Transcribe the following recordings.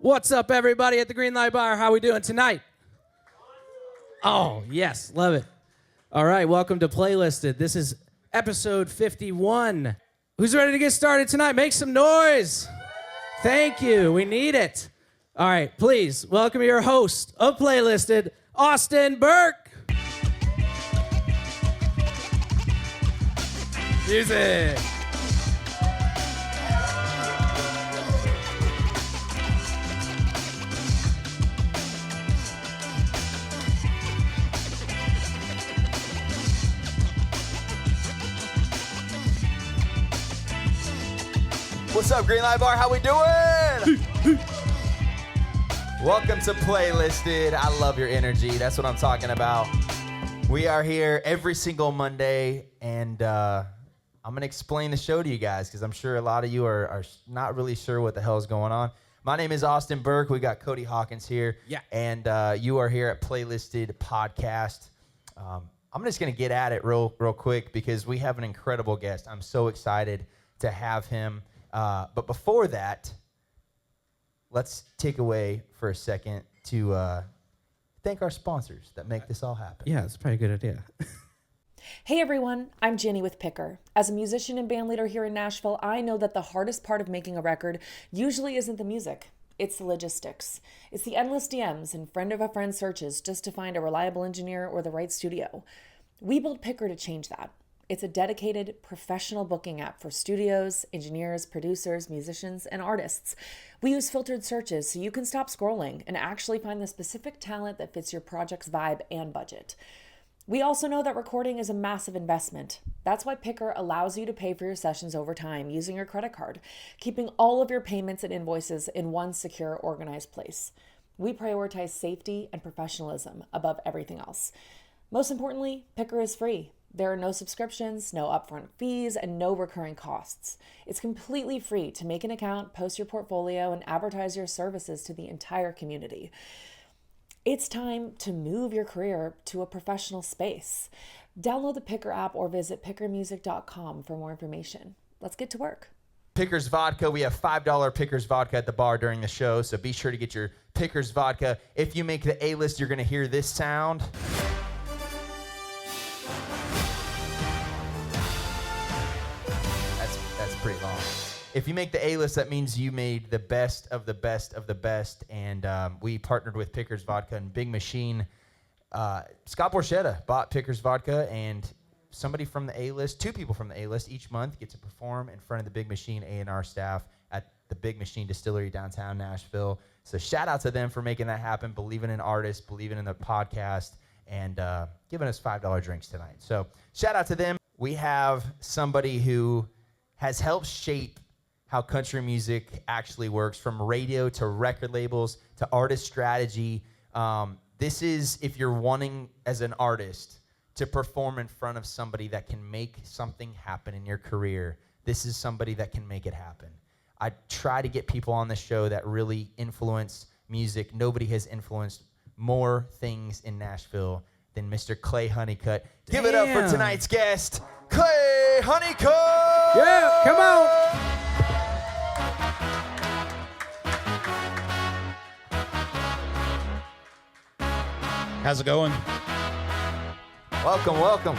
What's up, everybody at the Green Light Bar? How we doing tonight? Oh, yes, love it. All right, welcome to Playlisted. This is episode 51. Who's ready to get started tonight? Make some noise. Thank you. We need it. All right, please welcome your host of Playlisted, Austin Burke. Music. What's up, Green Light Bar? How we doing? Welcome to Playlisted. I love your energy. That's what I'm talking about. We are here every single Monday, and I'm going to explain the show to you guys because I'm sure a lot of you are not really sure what the hell is going on. My name is Austin Burke. We got Cody Hawkins here. Yeah. And you are here at Playlisted Podcast. I'm just going to get at it real quick because we have an incredible guest. I'm so excited to have him. But before that, let's take away for a second to thank our sponsors that make this all happen. Yeah, it's probably a good idea. Hey everyone, I'm Jenny with Picker. As a musician and band leader here in Nashville, I know that the hardest part of making a record usually isn't the music, it's the logistics. It's the endless DMs and friend of a friend searches just to find a reliable engineer or the right studio. We built Picker to change that. It's a dedicated professional booking app for studios, engineers, producers, musicians, and artists. We use filtered searches so you can stop scrolling and actually find the specific talent that fits your project's vibe and budget. We also know that recording is a massive investment. That's why Picker allows you to pay for your sessions over time using your credit card, keeping all of your payments and invoices in one secure, organized place. We prioritize safety and professionalism above everything else. Most importantly, Picker is free. There are no subscriptions, no upfront fees, and no recurring costs. It's completely free to make an account, post your portfolio, and advertise your services to the entire community. It's time to move your career to a professional space. Download the Picker app or visit pickermusic.com for more information. Let's get to work. Pickers Vodka. We have $5 Pickers Vodka at the bar during the show, so be sure to get your Pickers Vodka. If you make the A-list, you're going to hear this sound. That's pretty long. If you make the A-list, that means you made the best of the best of the best, and we partnered with Pickers Vodka and Big Machine. Scott Borchetta bought Pickers Vodka, and somebody from the A-list, 2 people from the A-list each month get to perform in front of the Big Machine A&R staff at the Big Machine Distillery downtown Nashville. So shout out to them for making that happen, believing in artists, believing in the podcast, and giving us $5 drinks tonight. So shout out to them. We have somebody who has helped shape how country music actually works, from radio to record labels to artist strategy. This is if you're wanting, as an artist, to perform in front of somebody that can make something happen in your career. This is somebody that can make it happen. I try to get people on the show that really influence music. Nobody has influenced more things in Nashville than Mr. Clay Hunnicutt. Give it up for tonight's guest, Clay Hunnicutt! Yeah, come on! How's it going? Welcome.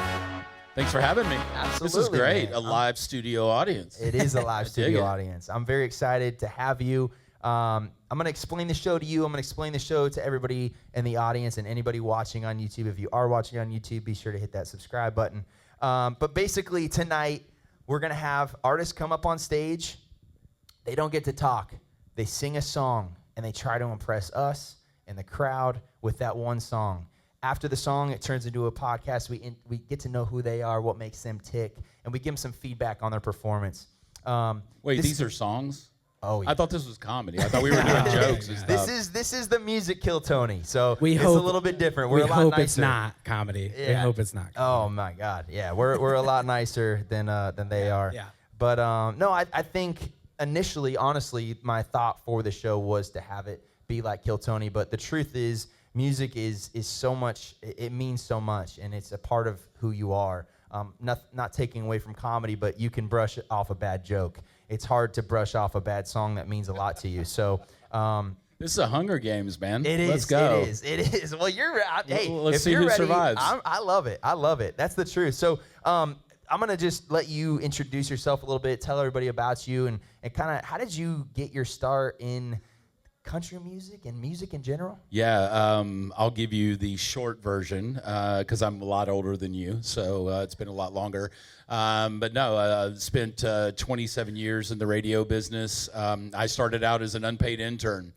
Thanks for having me. Absolutely. This is great. Man. A live studio audience. It is a live studio it. audience. I'm very excited to have you. I'm going to explain the show to you. I'm going to explain the show to everybody in the audience and anybody watching on YouTube. If you are watching on YouTube, be sure to hit that subscribe button. But basically, tonight, we're going to have artists come up on stage. They don't get to talk. They sing a song, and they try to impress us and the crowd with that one song. After the song, it turns into a podcast. We get to know who they are, what makes them tick, and we give them some feedback on their performance. Wait, these are songs? Oh, yeah. I thought this was comedy. I thought we were doing jokes and stuff. This is the music Kill Tony, so We it's hope- a little bit different. We We're a lot hope nicer. it's not comedy. We Yeah. hope it's not comedy. Oh my God, yeah, we're a lot nicer than they are. Yeah. But no, I think initially, honestly, my thought for the show was to have it be like Kill Tony. But the truth is, music is so much. It means so much, and it's a part of who you are. Not taking away from comedy, but you can brush off a bad joke. It's hard to brush off a bad song that means a lot to you. So This is a Hunger Games, man. It is. Let's go. It is. Well, you're hey. Let's if see you're who ready, survives. I love it. I love it. That's the truth. So, I'm gonna just let you introduce yourself a little bit. Tell everybody about you and kind of how did you get your start in country music and music in general? Yeah, I'll give you the short version because I'm a lot older than you, so it's been a lot longer. But no, I spent 27 years in the radio business. I started out as an unpaid intern.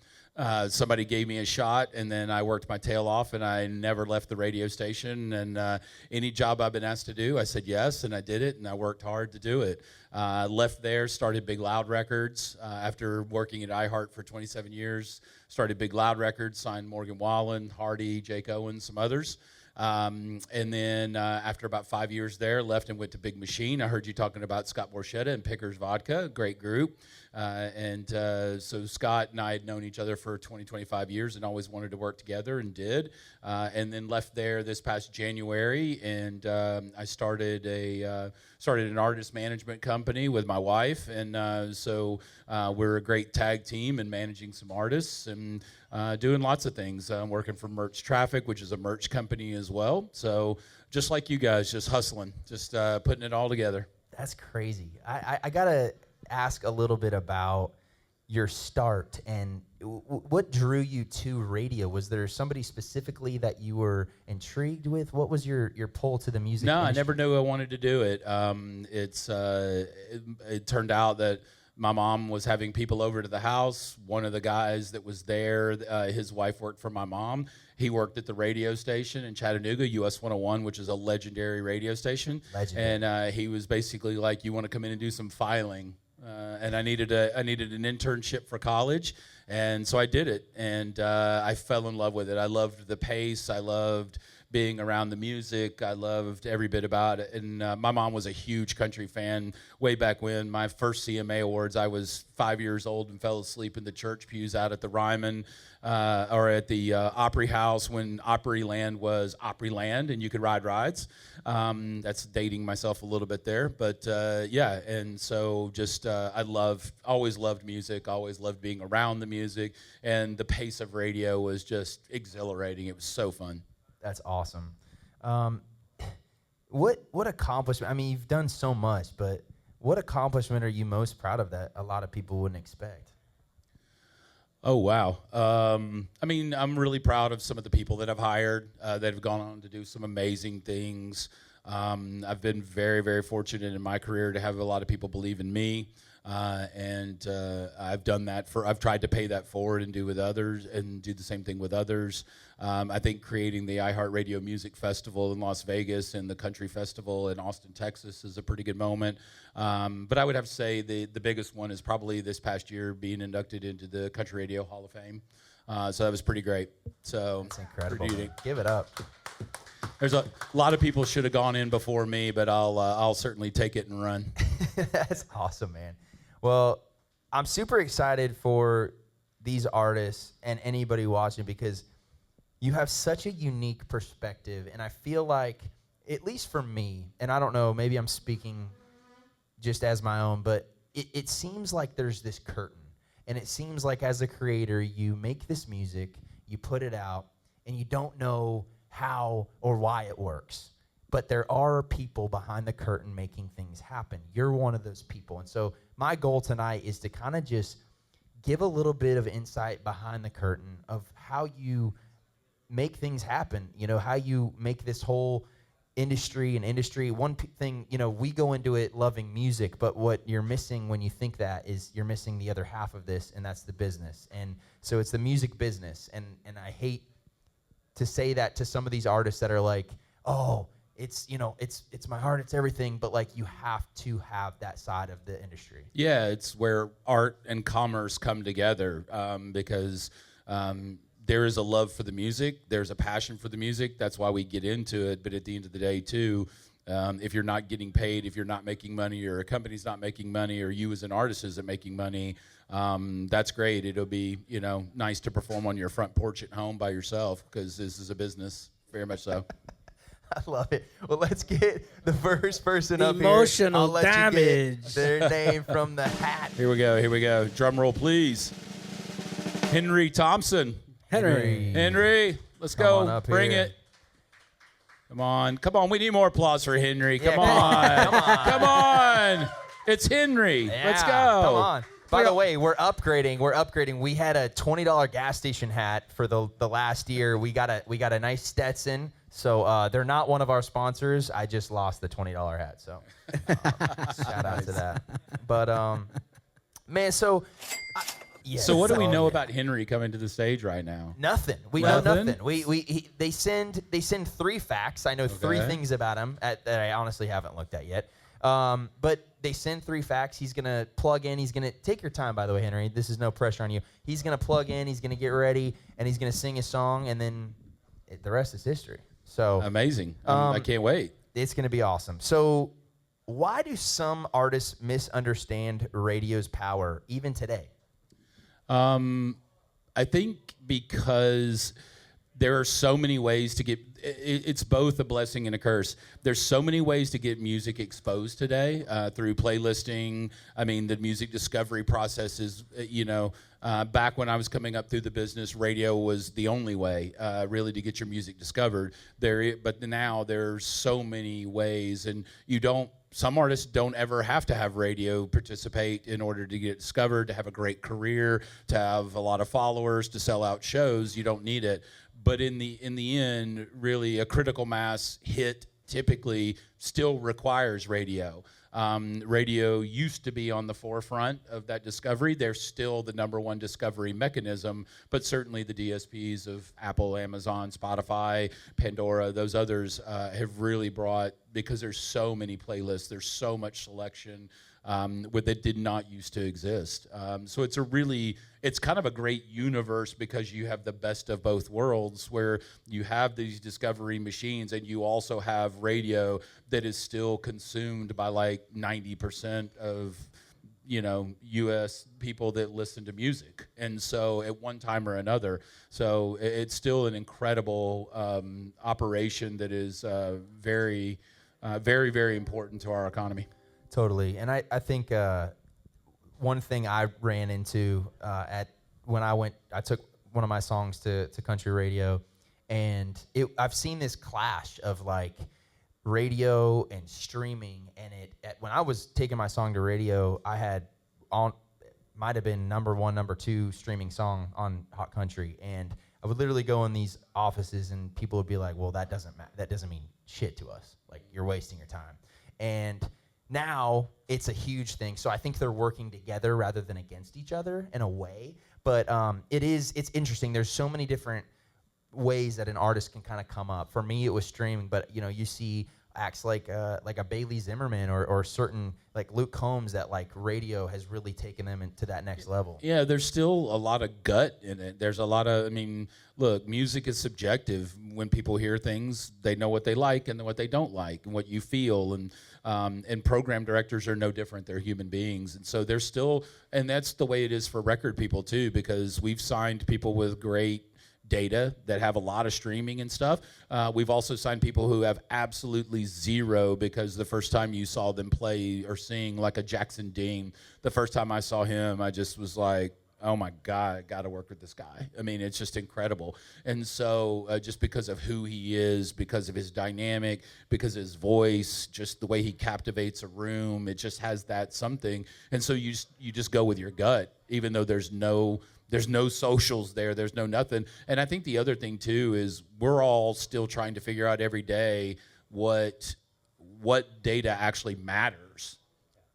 Somebody gave me a shot, and then I worked my tail off, and I never left the radio station. And any job I've been asked to do, I said yes, and I did it, and I worked hard to do it. Left there, started Big Loud Records. After working at iHeart for 27 years, started Big Loud Records, signed Morgan Wallen, Hardy, Jake Owen, some others. And then after about 5 years there, left and went to Big Machine. I heard you talking about Scott Borchetta and Pickers Vodka, a great group. So Scott and I had known each other for 25 years and always wanted to work together and did. And then left there this past January, and I started an artist management company with my wife. And so we're a great tag team in managing some artists and doing lots of things. I'm working for Merch Traffic, which is a merch company as well. So just like you guys, just hustling, just putting it all together. That's crazy. I gotta ask a little bit about your start and what drew you to radio. Was there somebody specifically that you were intrigued with? What was your pull to the music industry? I never knew I wanted to do it. It turned out that my mom was having people over to the house. One of the guys that was there, his wife worked for my mom. He worked at the radio station in Chattanooga, US 101, which is a legendary radio station. Legendary. And he was basically like, "You want to come in and do some filing?" And I needed an internship for college, and so I did it. And I fell in love with it. I loved the pace. I loved being around the music. I loved every bit about it. And my mom was a huge country fan way back when. My first CMA Awards, I was 5 years old and fell asleep in the church pews out at the Ryman or at the Opry House when Opryland was Opryland and you could ride rides. That's dating myself a little bit there. But yeah, and so just always loved music, always loved being around the music. And the pace of radio was just exhilarating. It was so fun. That's awesome. What accomplishment? I mean, you've done so much, but what accomplishment are you most proud of that a lot of people wouldn't expect? Oh, wow. I mean, I'm really proud of some of the people that I've hired that have gone on to do some amazing things. I've been very, very fortunate in my career to have a lot of people believe in me. And I've done that I've tried to pay that forward and do with others and do the same thing with others. I think creating the iHeartRadio Music Festival in Las Vegas and the Country Festival in Austin, Texas is a pretty good moment. But I would have to say the biggest one is probably this past year being inducted into the Country Radio Hall of Fame. So that was pretty great. So that's incredible. Give it up. There's a lot of people should have gone in before me, but I'll certainly take it and run. That's awesome, man. Well, I'm super excited for these artists and anybody watching because you have such a unique perspective, and I feel like, at least for me, and I don't know, maybe I'm speaking just as my own, but it seems like there's this curtain, and it seems like as a creator, you make this music, you put it out, and you don't know how or why it works. But there are people behind the curtain making things happen. You're one of those people. And so my goal tonight is to kind of just give a little bit of insight behind the curtain of how you make things happen, you know, how you make this whole industry an industry. One thing, you know, we go into it loving music, but what you're missing when you think that is you're missing the other half of this, and that's the business. And so it's the music business. And I hate to say that to some of these artists that are like, oh, it's, you know, it's my heart, it's everything, but like you have to have that side of the industry. Yeah, it's where art and commerce come together because there is a love for the music, there's a passion for the music, that's why we get into it, but at the end of the day too, if you're not getting paid, if you're not making money, or a company's not making money, or you as an artist isn't making money, that's great. It'll be, you know, nice to perform on your front porch at home by yourself because this is a business, very much so. I love it. Well, let's get the first person up here. Emotional damage. Their name from the hat. Here we go. Drum roll, please. Henry Thompson. Henry, let's Come go. on up Bring here. it. Come on. We need more applause for Henry. Yeah, Come on. Come on. It's Henry. Yeah, Let's go. Come on. By the way, we're upgrading. We had a $20 gas station hat for the last year. We got a nice Stetson. So they're not one of our sponsors. I just lost the $20 hat. So shout out to that. But man, so. Yes. So what do we know yeah. about Henry coming to the stage right now? Nothing. We know nothing. They send 3 facts. I know 3 things about him that I honestly haven't looked at yet. But they send 3 facts. He's gonna plug in. He's gonna take your time. By the way, Henry, this is no pressure on you. He's gonna plug in. He's gonna get ready, and he's gonna sing his song, and then the rest is history. So Amazing. I can't wait. It's gonna be awesome. So why do some artists misunderstand radio's power even today? I think because there are so many ways to get it's both a blessing and a curse. There's so many ways to get music exposed today through playlisting. I mean, the music discovery process is, back when I was coming up through the business, radio was the only way really to get your music discovered. But now there's so many ways, and some artists don't ever have to have radio participate in order to get discovered, to have a great career, to have a lot of followers, to sell out shows. You don't need it. But in the end, really, a critical mass hit typically still requires radio. Radio used to be on the forefront of that discovery. They're still the number one discovery mechanism, but certainly the DSPs of Apple, Amazon, Spotify, Pandora, those others have really brought, because there's so many playlists, there's so much selection that did not used to exist. So it's kind of a great universe, because you have the best of both worlds, where you have these discovery machines and you also have radio that is still consumed by like 90% of U.S. people that listen to music. And so at one time or another, so it's still an incredible operation that is very, very important to our economy. Totally. And I think one thing I ran into when I took one of my songs to country radio, and I've seen this clash of like radio and streaming. And when I was taking my song to radio, I had might have been number 1, number 2 streaming song on Hot Country, and I would literally go in these offices and people would be like, "Well, that doesn't mean shit to us. Like, you're wasting your time." And now it's a huge thing. So I think they're working together rather than against each other in a way. But it's interesting. There's so many different ways that an artist can kind of come up. For me, it was streaming, but you see acts like a Bailey Zimmerman or certain like Luke Combs that like radio has really taken them into that next level. Yeah, there's still a lot of gut in it. There's a lot of, look, music is subjective. When people hear things, they know what they like and what they don't like and what you feel. And program directors are no different. They're human beings. And so there's still, and that's the way it is for record people too, because we've signed people with great data that have a lot of streaming and stuff. We've also signed people who have absolutely zero, because the first time you saw them play or sing, like a Jackson Dean, the first time I saw him, I just was like, oh my God, I got to work with this guy. It's just incredible. And so just because of who he is, because of his dynamic, because of his voice, just the way he captivates a room, it just has that something. And so you just go with your gut, even though there's no socials there, there's no nothing. And I think the other thing too is we're all still trying to figure out every day what data actually matters.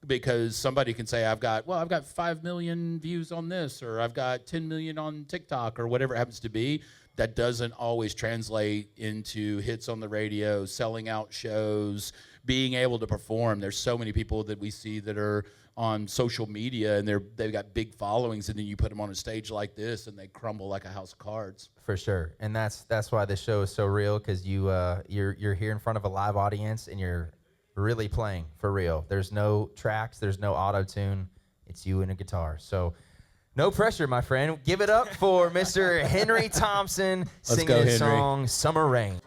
Because somebody can say, I've got 5 million views on this, or I've got 10 million on TikTok, or whatever it happens to be. That doesn't always translate into hits on the radio, selling out shows, being able to perform. There's so many people that we see that are on social media and they've got big followings, and then you put them on a stage like this and they crumble like a house of cards. For sure. And that's why this show is so real, because you're here in front of a live audience and you're really playing for real. There's no tracks, there's no auto-tune. It's you and a guitar. So no pressure, my friend. Give it up for Mr. Henry Thompson singing his song Summer Rain.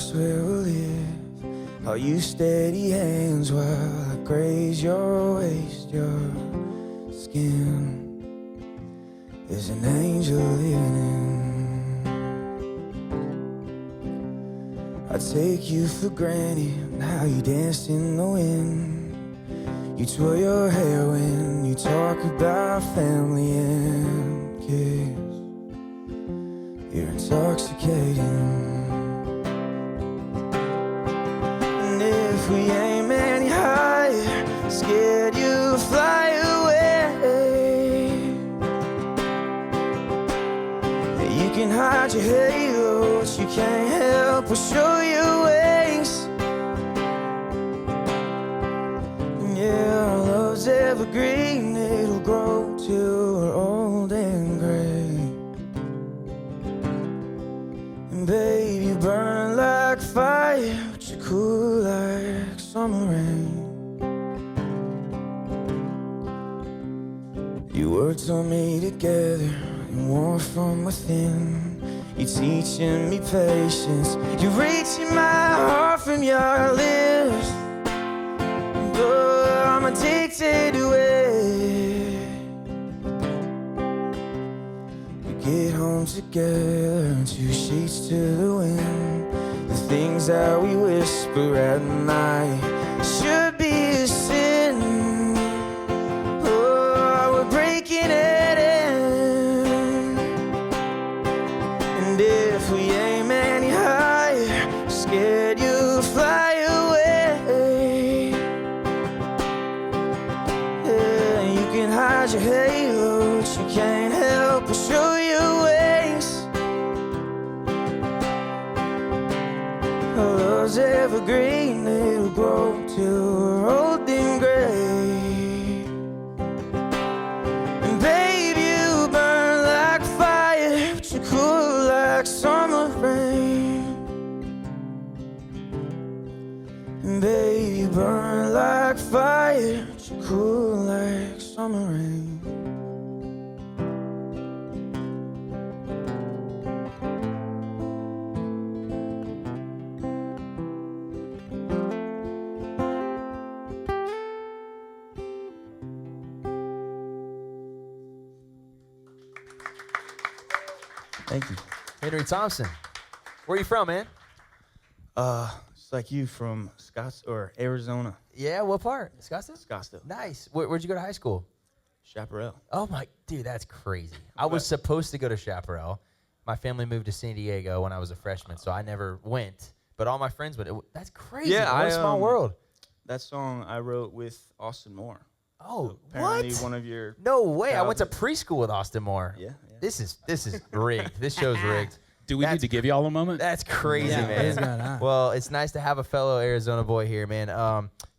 that's where we'll live. All you steady hands while I graze your waist. Your skin is an angel living in. I take you for granted, how you dance in the wind. You twirl your hair when you talk about family and kids. You're intoxicating. And if we aim any higher, scared you'll fly away. You can hide your halo, but you can't help but show your wings. Yeah, our love's evergreen, it'll grow till we're old and gray. And babe, you burn like fire, but you're cool like summer rain. Your words on me together and warm from within. You're teaching me patience, you're reaching my heart from your lips. Oh, I'm addicted to it. We get home together, two sheets to the wind. The things that we whisper at night should be a sin. Oh, we're breaking it in. And if we aim any higher, scared you'll fly away. You can hide your halo, but you can't help but show your wings. Our love's evergreen, it'll grow till we're old and gray. And babe, you burn like fire, but you're cool like summer rain. And babe, you burn like fire, but you're cool like summer rain. Thank you. Henry Thompson. Where are you from, man? It's like you from or Arizona. Yeah, what part? Scottsdale? Scottsdale. Nice. Where'd you go to high school? Chaparral. Oh, my, dude, that's crazy. I was supposed to go to Chaparral. My family moved to San Diego when I was a freshman, so I never went. But all my friends went. That's crazy. Yeah, what a small world. That song I wrote with Austin Moore. Oh, So apparently what? one of your No way. I went to childhood- preschool with Austin Moore. Yeah. This is rigged. This show's rigged. Do we need to give y'all a moment? That's crazy, Yeah, what is man. going on? Well, it's nice to have a fellow Arizona boy here, man.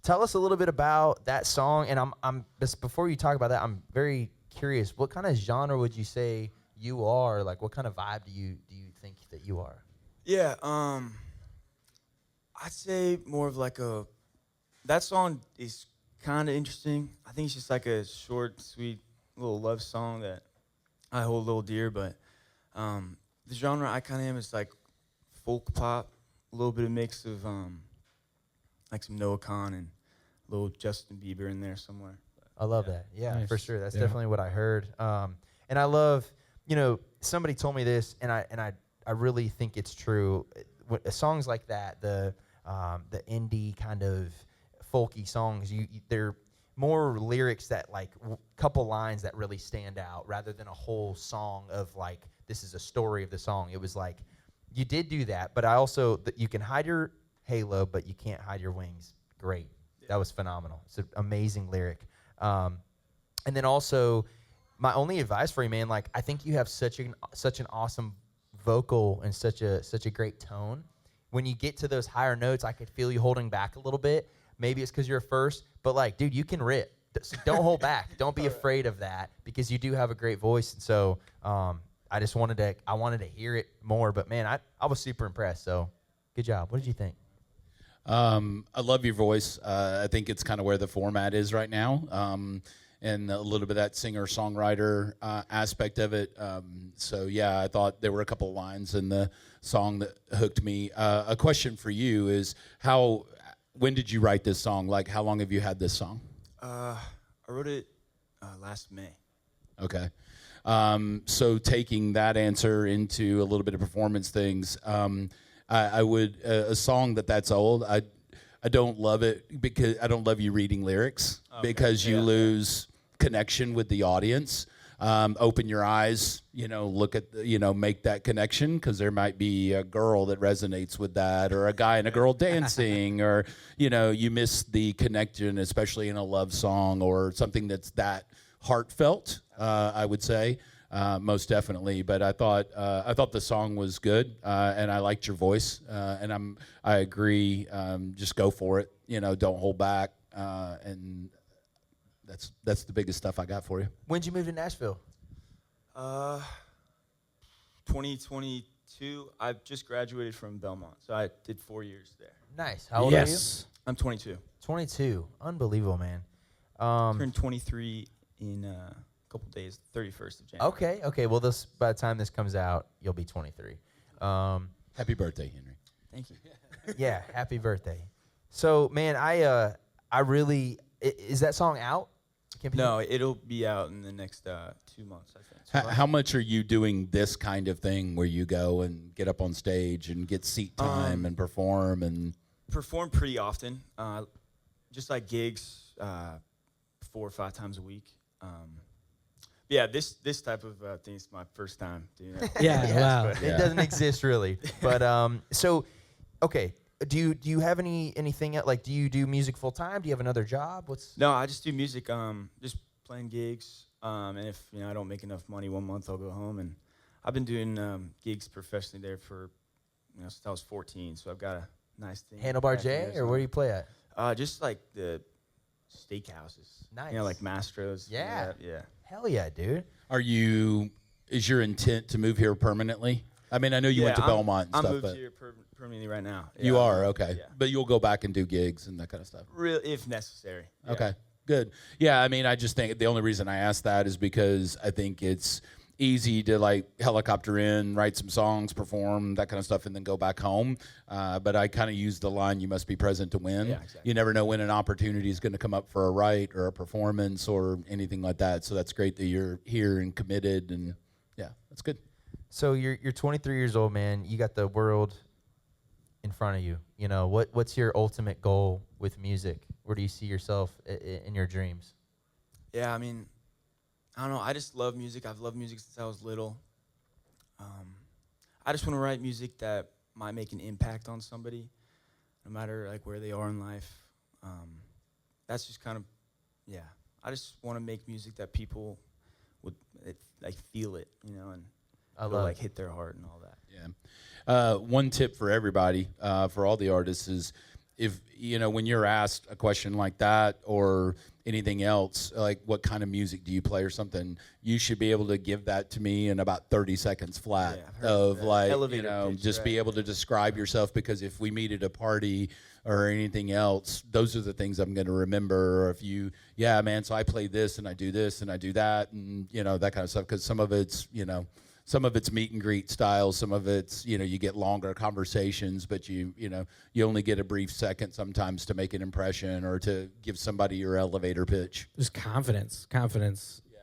Tell us a little bit about that song, and I'm just before you talk about that, I'm very curious. What kind of genre would you say you are? Like, what kind of vibe do you think that you are? Yeah, I'd say more of like that song is kind of interesting. I think it's just like a short, sweet little love song that I hold a little dear, but the genre I kind of am is like folk pop, a little bit of mix of like some Noah Kahan and a little Justin Bieber in there somewhere. I love that. Yeah, Nice. for sure. That's Yeah. definitely what I heard. And I love, somebody told me this, and I really think it's true. Songs like that, the indie kind of folky songs, they're more lyrics that like couple lines that really stand out rather than a whole song of like, this is a story of the song. It was like, you did do that, but I also, you can hide your halo, but you can't hide your wings. Great. That was phenomenal. It's an amazing lyric. And then also, my only advice for you, man, like, I think you have such an awesome vocal and such a great tone. When you get to those higher notes, I could feel you holding back a little bit. Maybe it's because you're a first, but like, dude, you can rip. So don't hold back. Don't be afraid of that, because you do have a great voice. And so I just wanted to hear it more. But man, I was super impressed. So good job. What did you think? I love your voice. I think it's kind of where the format is right now. and a little bit of that singer-songwriter aspect of it. So yeah, I thought there were a couple of lines in the song that hooked me. A question for you is when did you write this song? Like, how long have you had this song? I wrote it last May. Okay. So taking that answer into a little bit of performance things, I would a song that's old. I don't love it because I don't love you reading lyrics because you lose connection with the audience. Open your eyes, look at, make that connection, because there might be a girl that resonates with that, or a guy and a girl dancing, or, you miss the connection, especially in a love song or something that's that heartfelt, I would say, most definitely. But I thought the song was good, and I liked your voice, and I agree. Just go for it, don't hold back, and that's the biggest stuff I got for you. When'd you move to Nashville? 2022. I just graduated from Belmont, so I did 4 years there. Nice. How old are you? I'm 22. 22. Unbelievable, man. Turned 23 in a couple days, 31st of January. Okay. Well, by the time this comes out, you'll be 23. Happy birthday, Henry. Thank you. Yeah, happy birthday. So, man, I really is that song out? No, it'll be out in the next 2 months, I think. How much are you doing this kind of thing where you go and get up on stage and get seat time and perform? And perform pretty often, just like gigs 4 or 5 times a week. Yeah, this type of thing is my first time doing it. Wow. It doesn't exist really. But so, okay. Do you have anything like? Do you do music full time? Do you have another job? No, I just do music. Just playing gigs. And if I don't make enough money 1 month, I'll go home. And I've been doing gigs professionally there for since I was 14. So I've got a nice thing. Handlebar J, or where do you play at? Just like the steakhouses. Nice. Like Mastro's. Yeah. Yeah. Hell yeah, dude. Is your intent to move here permanently? I mean, I know you went to Belmont and I'm stuff, moved but here permanently right now. you are, okay. Yeah. But you'll go back and do gigs and that kind of stuff. If necessary. Yeah. Okay, good. Yeah, I mean, I just think the only reason I ask that is because I think it's easy to like helicopter in, write some songs, perform, that kind of stuff, and then go back home. But I kind of use the line, you must be present to win. Yeah, exactly. You never know when an opportunity is going to come up for a write or a performance or anything like that. So that's great that you're here and committed, and yeah, that's good. So you're 23 years old, man. You got the world in front of you. What's your ultimate goal with music? Where do you see yourself in your dreams? Yeah, I mean, I don't know. I just love music. I've loved music since I was little. I just want to write music that might make an impact on somebody, no matter like where they are in life. That's just kind of, yeah. I just want to make music that people would like feel it, and like hit their heart and all that. Yeah. One tip for everybody, for all the artists, is if when you're asked a question like that or anything else, like what kind of music do you play or something, you should be able to give that to me in about 30 seconds flat of like, pitch, just be able to describe yourself, because if we meet at a party or anything else, those are the things I'm going to remember. Or if so I play this and I do this and I do that, and that kind of stuff, because some of it's meet and greet style. Some of it's, you get longer conversations, but you only get a brief second sometimes to make an impression or to give somebody your elevator pitch. Just confidence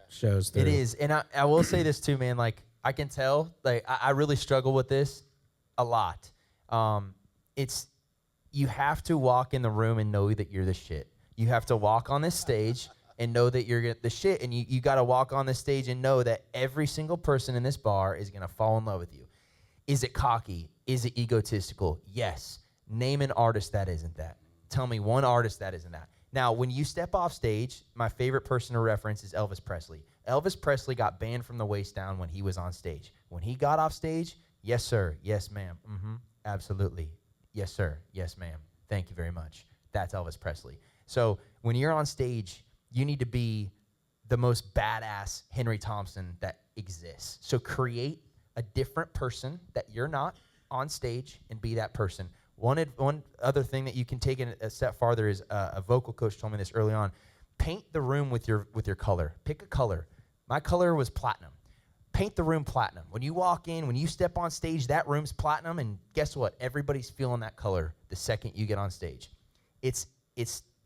shows through. It is. And I will say this too, man, like I can tell, like I really struggle with this a lot. You have to walk in the room and know that you're the shit. You have to walk on this stage and know that you're the shit, and you got to walk on the stage and know that every single person in this bar is going to fall in love with you. Is it cocky? Is it egotistical? Yes. Name an artist that isn't that. Tell me one artist that isn't that. Now, when you step off stage, my favorite person to reference is Elvis Presley. Elvis Presley got banned from the waist down when he was on stage. When he got off stage, yes, sir, yes, ma'am, absolutely, yes, sir, yes, ma'am, thank you very much. That's Elvis Presley. So when you're on stage, you need to be the most badass Henry Thompson that exists. So create a different person that you're not on stage and be that person. One other thing that you can take it a step farther is a vocal coach told me this early on. paint the room with your color. Pick a color. My color was platinum. Paint the room platinum. When you walk in, when you step on stage, that room's platinum, and guess what? Everybody's feeling that color the second you get on stage. It's.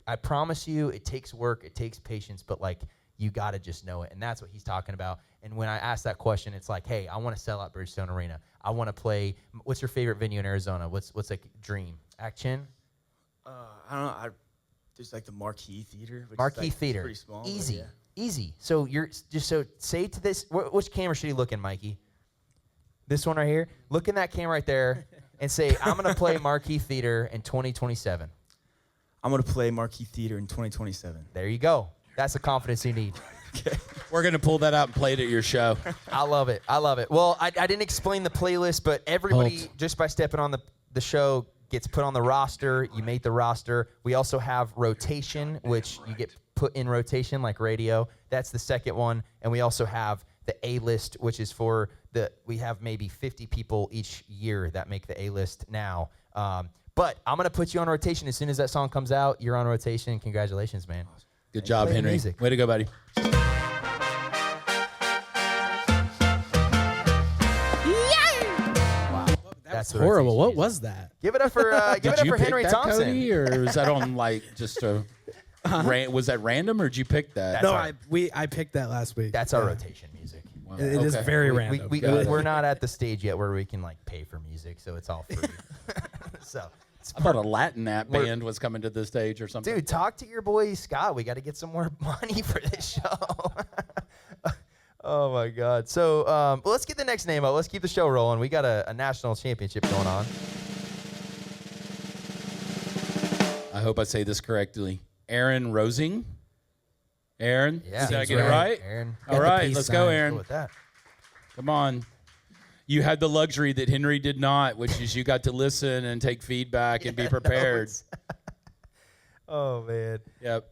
I promise you, it takes work, it takes patience, but like you got to just know it, and that's what he's talking about. And when I ask that question, it's like, hey, I want to sell out Bridgestone Arena. I want to play. What's your favorite venue in Arizona? What's like dream? Action? I don't know. There's like the Marquee Theater. Marquee Theater. Pretty small. Easy. Yeah. Easy. So say to this, which camera should he look in, Mikey? This one right here? Look in that camera right there and say, I'm going to play Marquee Theater in 2027. I'm going to play Marquee Theater in 2027. There you go. That's the confidence you need. Okay. We're going to pull that out and play it at your show. I love it. I love it. Well, I didn't explain the playlist, but everybody, just by stepping on the show, gets put on the roster. You made the roster. We also have rotation, which you get put in rotation like radio. That's the second one. And we also have the A-list, which is for we have maybe 50 people each year that make the A-list now. But I'm going to put you on rotation as soon as that song comes out. You're on rotation. Congratulations, man. Good job, Henry. Music. Way to go, buddy. That's Horrible. What rotation was that? music. Give it up for Did you pick Henry that, Thompson. Cody, or is that on like just a? Was that random, or did you pick that? No, I picked that last week. That's our rotation music. Wow. It is Okay. very random. We're not at the stage yet where we can like pay for music, so it's all free. So, I thought a Latin band was coming to the stage or something. dude, talk to your boy Scott. We got to get some more money for this show. Oh my God. So well, let's get the next name out. Let's keep the show rolling. We got a national championship going on. I hope I say this correctly. Aaron Rosing. Aaron, Yeah, did I that's get it right? Aaron. All Got the right, peace let's go, sign. Aaron. Go with that. Come on. You had the luxury that Henry did not, which is you got to listen and take feedback and be prepared. Oh man. Yep.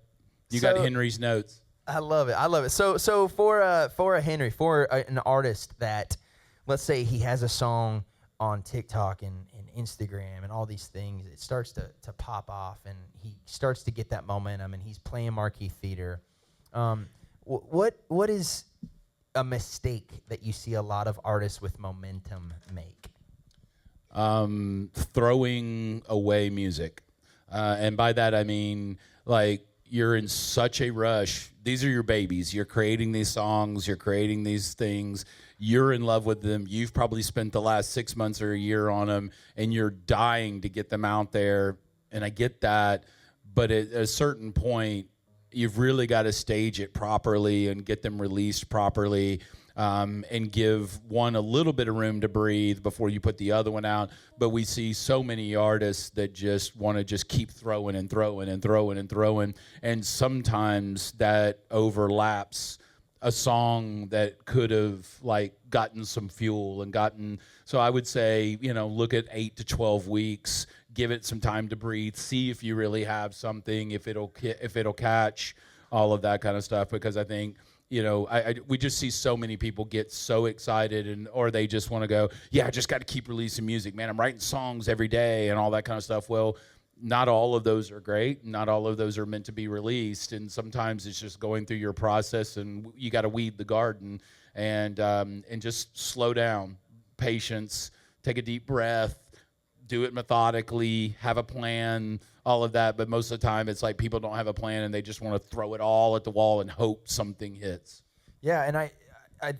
You got So- Henry's notes. I love it. I love it. So for a Henry, an artist that, let's say he has a song on TikTok and Instagram and all these things, it starts to pop off and he starts to get that momentum and he's playing Marquee Theater. What is a mistake that you see a lot of artists with momentum make? Throwing away music. And by that I mean, like, you're in such a rush. These are your babies. You're creating these songs. You're creating these things. You're in love with them. You've probably spent the last 6 months or a year on them, and you're dying to get them out there. And I get that. But at a certain point, you've really got to stage it properly and get them released properly. And give one a little bit of room to breathe before you put the other one out. But we see so many artists that just want to just keep throwing and throwing and throwing and throwing. And sometimes that overlaps a song that could have like gotten some fuel and gotten. So I would say, look at 8 to 12 weeks, give it some time to breathe, see if you really have something, if it'll catch, all of that kind of stuff. Because I think, we just see so many people get so excited or they just want to go, yeah, I just got to keep releasing music, man. I'm writing songs every day and all that kind of stuff. Well, not all of those are great. Not all of those are meant to be released. And sometimes it's just going through your process and you got to weed the garden and just slow down, patience, take a deep breath, do it methodically, have a plan, all of that. But most of the time it's like people don't have a plan and they just want to throw it all at the wall and hope something hits. Yeah, and I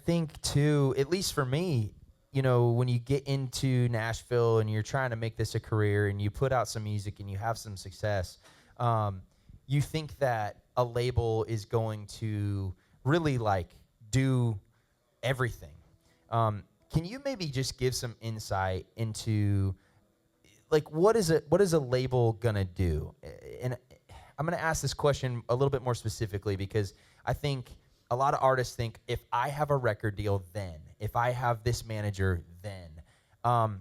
think too, at least for me, when you get into Nashville and you're trying to make this a career and you put out some music and you have some success, you think that a label is going to really like do everything. Can you maybe just give some insight into like what is a label gonna do? And I'm gonna ask this question a little bit more specifically because I think a lot of artists think if I have a record deal, then if I have this manager, then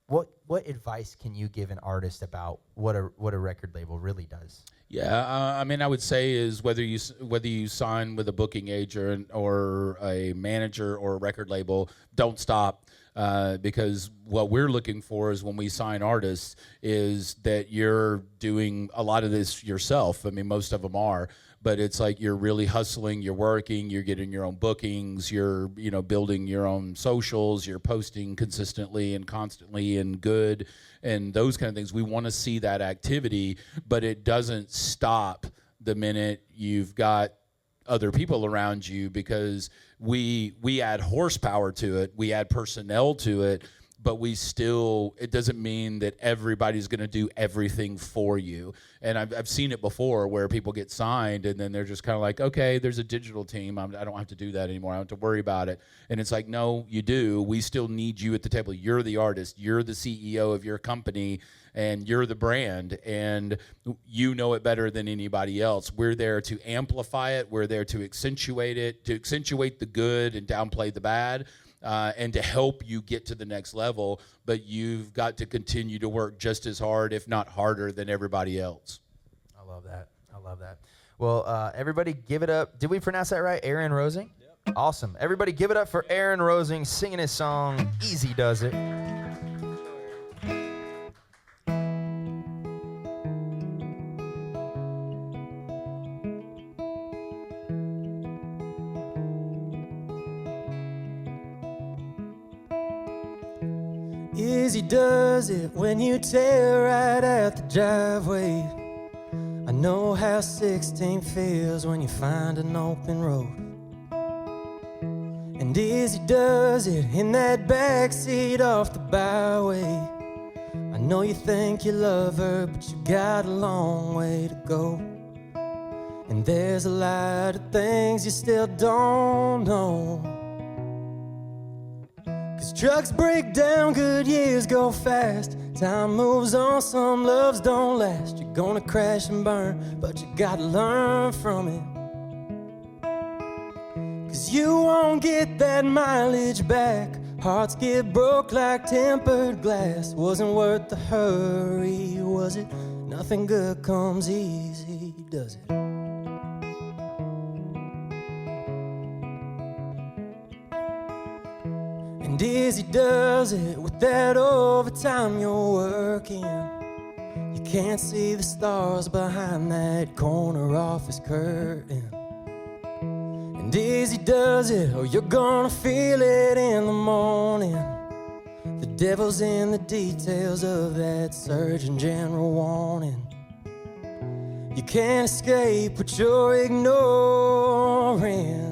what advice can you give an artist about what a record label really does? Yeah, I would say is whether you sign with a booking agent or a manager or a record label, don't stop. because what we're looking for is when we sign artists is that you're doing a lot of this yourself. I mean, most of them are, but it's like you're really hustling, you're working, you're getting your own bookings, you're, building your own socials, you're posting consistently and constantly and good and those kind of things. We want to see that activity, but it doesn't stop the minute you've got other people around you, because we add horsepower to it, we add personnel to it, but it doesn't mean that everybody's going to do everything for you. And I've seen it before where people get signed and then they're just kind of like, okay, there's a digital team. I don't have to do that anymore. I don't have to worry about it. And it's like, no, you do. We still need you at the table. You're the artist. You're the CEO of your company and you're the brand, and you know it better than anybody else. We're there to amplify it. We're there to accentuate it, to accentuate the good and downplay the bad. And to help you get to the next level, but you've got to continue to work just as hard, if not harder, than everybody else. I love that. I love that. Well, everybody give it up. Did we pronounce that right? Aaron Rosing? Yep. Awesome. Everybody give it up for Aaron Rosing singing his song, Easy Does It. Easy does it when you tear right at the driveway. I know how 16 feels when you find an open road. And easy does it in that backseat off the byway. I know you think you love her, but you got a long way to go. And there's a lot of things you still don't know. 'Cause trucks break down, good years go fast. Time moves on, some loves don't last. You're gonna crash and burn, but you gotta learn from it. 'Cause you won't get that mileage back. Hearts get broke like tempered glass. Wasn't worth the hurry, was it? Nothing good comes easy, does it? And easy does it with that overtime you're working. You can't see the stars behind that corner office curtain. And easy does it, or you're gonna feel it in the morning. The devil's in the details of that Surgeon General warning. You can't escape what you're ignoring.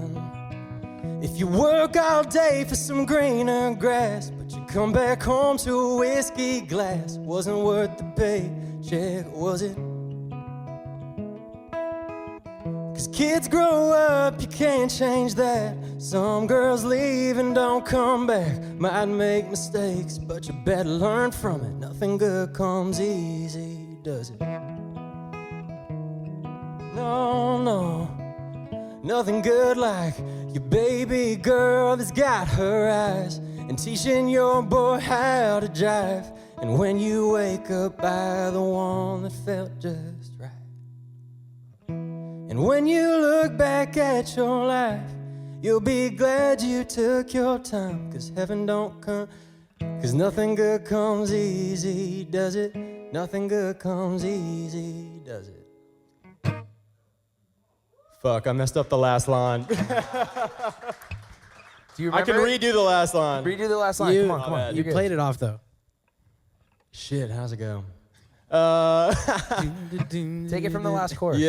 If you work all day for some greener grass, but you come back home to a whiskey glass, wasn't worth the paycheck, was it? 'Cause kids grow up, you can't change that. Some girls leave and don't come back. Might make mistakes, but you better learn from it. Nothing good comes easy, does it? No, no. Nothing good like your baby girl that's got her eyes, and teaching your boy how to drive. And when you wake up by the one that felt just right. And when you look back at your life, you'll be glad you took your time. 'Cause heaven don't come, 'cause nothing good comes easy, does it? Nothing good comes easy, does it? Fuck, I messed up the last line. Do you remember I can redo the last line. Redo the last line. Come on. You played it off, though. Shit, how's it go? Take it from the last chorus.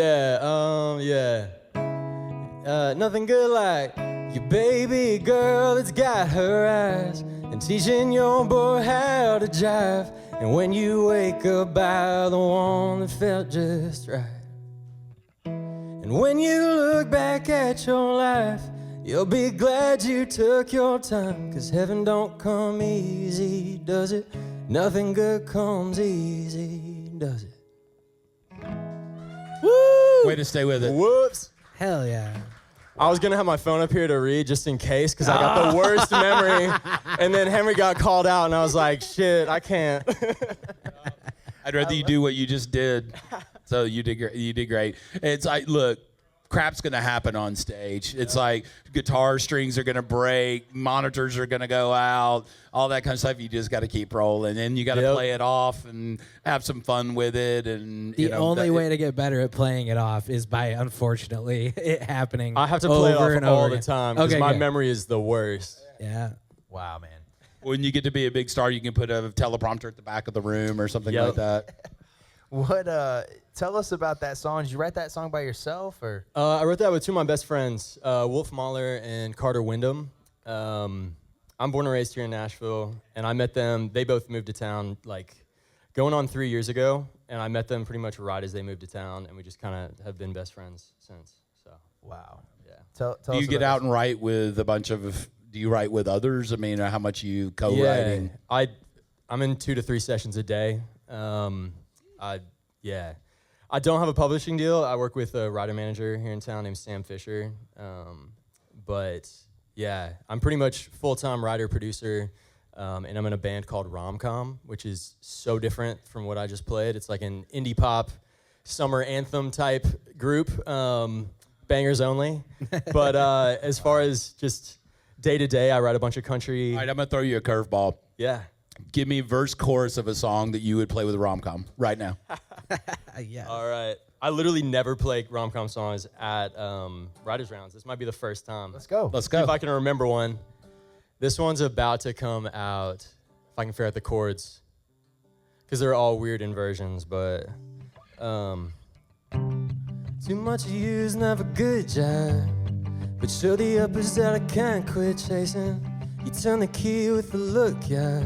Nothing good like your baby girl that's got her eyes, and teaching your boy how to drive. And when you wake up by the one that felt just right. And when you look back at your life, you'll be glad you took your time. 'Cause heaven don't come easy, does it? Nothing good comes easy, does it? Woo! Way to stay with it. Whoops. Hell yeah. I was going to have my phone up here to read just in case, because I got the worst memory. And then Henry got called out, and I was like, shit, I can't. I'd rather you do what you just did. So you did great. It's look, crap's going to happen on stage. It's like guitar strings are going to break, monitors are going to go out, all that kind of stuff. You just got to keep rolling, and you got to play it off and have some fun with it. And the only way to get better at playing it off is by, unfortunately, it happening. I have to play it over off and all over the again. time because Okay, my good. memory is the worst. Yeah. Wow, man. when you get to be a big star, you can put a teleprompter at the back of the room or something like that. What? Tell us about that song. Did you write that song by yourself, or? I wrote that with two of my best friends, Wolf Mahler and Carter Wyndham. I'm born and raised here in Nashville, and I met them. They both moved to town like going on 3 years ago, and I met them pretty much right as they moved to town, and we just kind of have been best friends since. So Wow. yeah. Tell Do you us get about out and write with a bunch of? Do you write with others? I mean, how much you co-writing? Yeah, I'm in 2 to 3 sessions a day. I don't have a publishing deal. I work with a writer manager here in town named Sam Fisher. But yeah, I'm pretty much full-time writer producer, and I'm in a band called Romcom, which is so different from what I just played. It's like an indie pop summer anthem type group, bangers only. But as far as just day to day, I write a bunch of country. All right, I'm gonna throw you a curveball. Yeah. Give me verse chorus of a song that you would play with Romcom right now. Yeah. All right. I literally never play rom-com songs at writers' rounds. This might be the first time. Let's go. Let's See go. if I can remember one. This one's about to come out, if I can figure out the chords, because they're all weird inversions, but too much of you is never good, Jack, but show the uppers that I can't quit chasing. You turn the key with a look, yeah.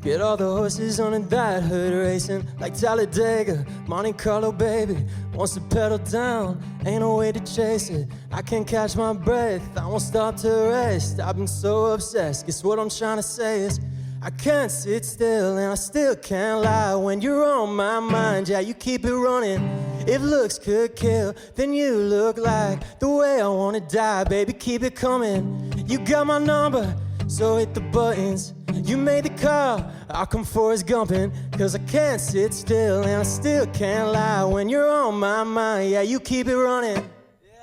Get all the horses on in that hood racing like Talladega, Monte Carlo, baby. Wants to pedal down, ain't no way to chase it. I can't catch my breath, I won't stop to rest. I've been so obsessed, guess what I'm trying to say is I can't sit still and I still can't lie. When you're on my mind, yeah, you keep it running. If looks could kill, then you look like the way I wanna die. Baby, keep it coming. You got my number, so hit the buttons. You made the call, I'll come Forrest Gumpin', 'cause I can't sit still and I still can't lie. When you're on my mind, yeah, you keep it running.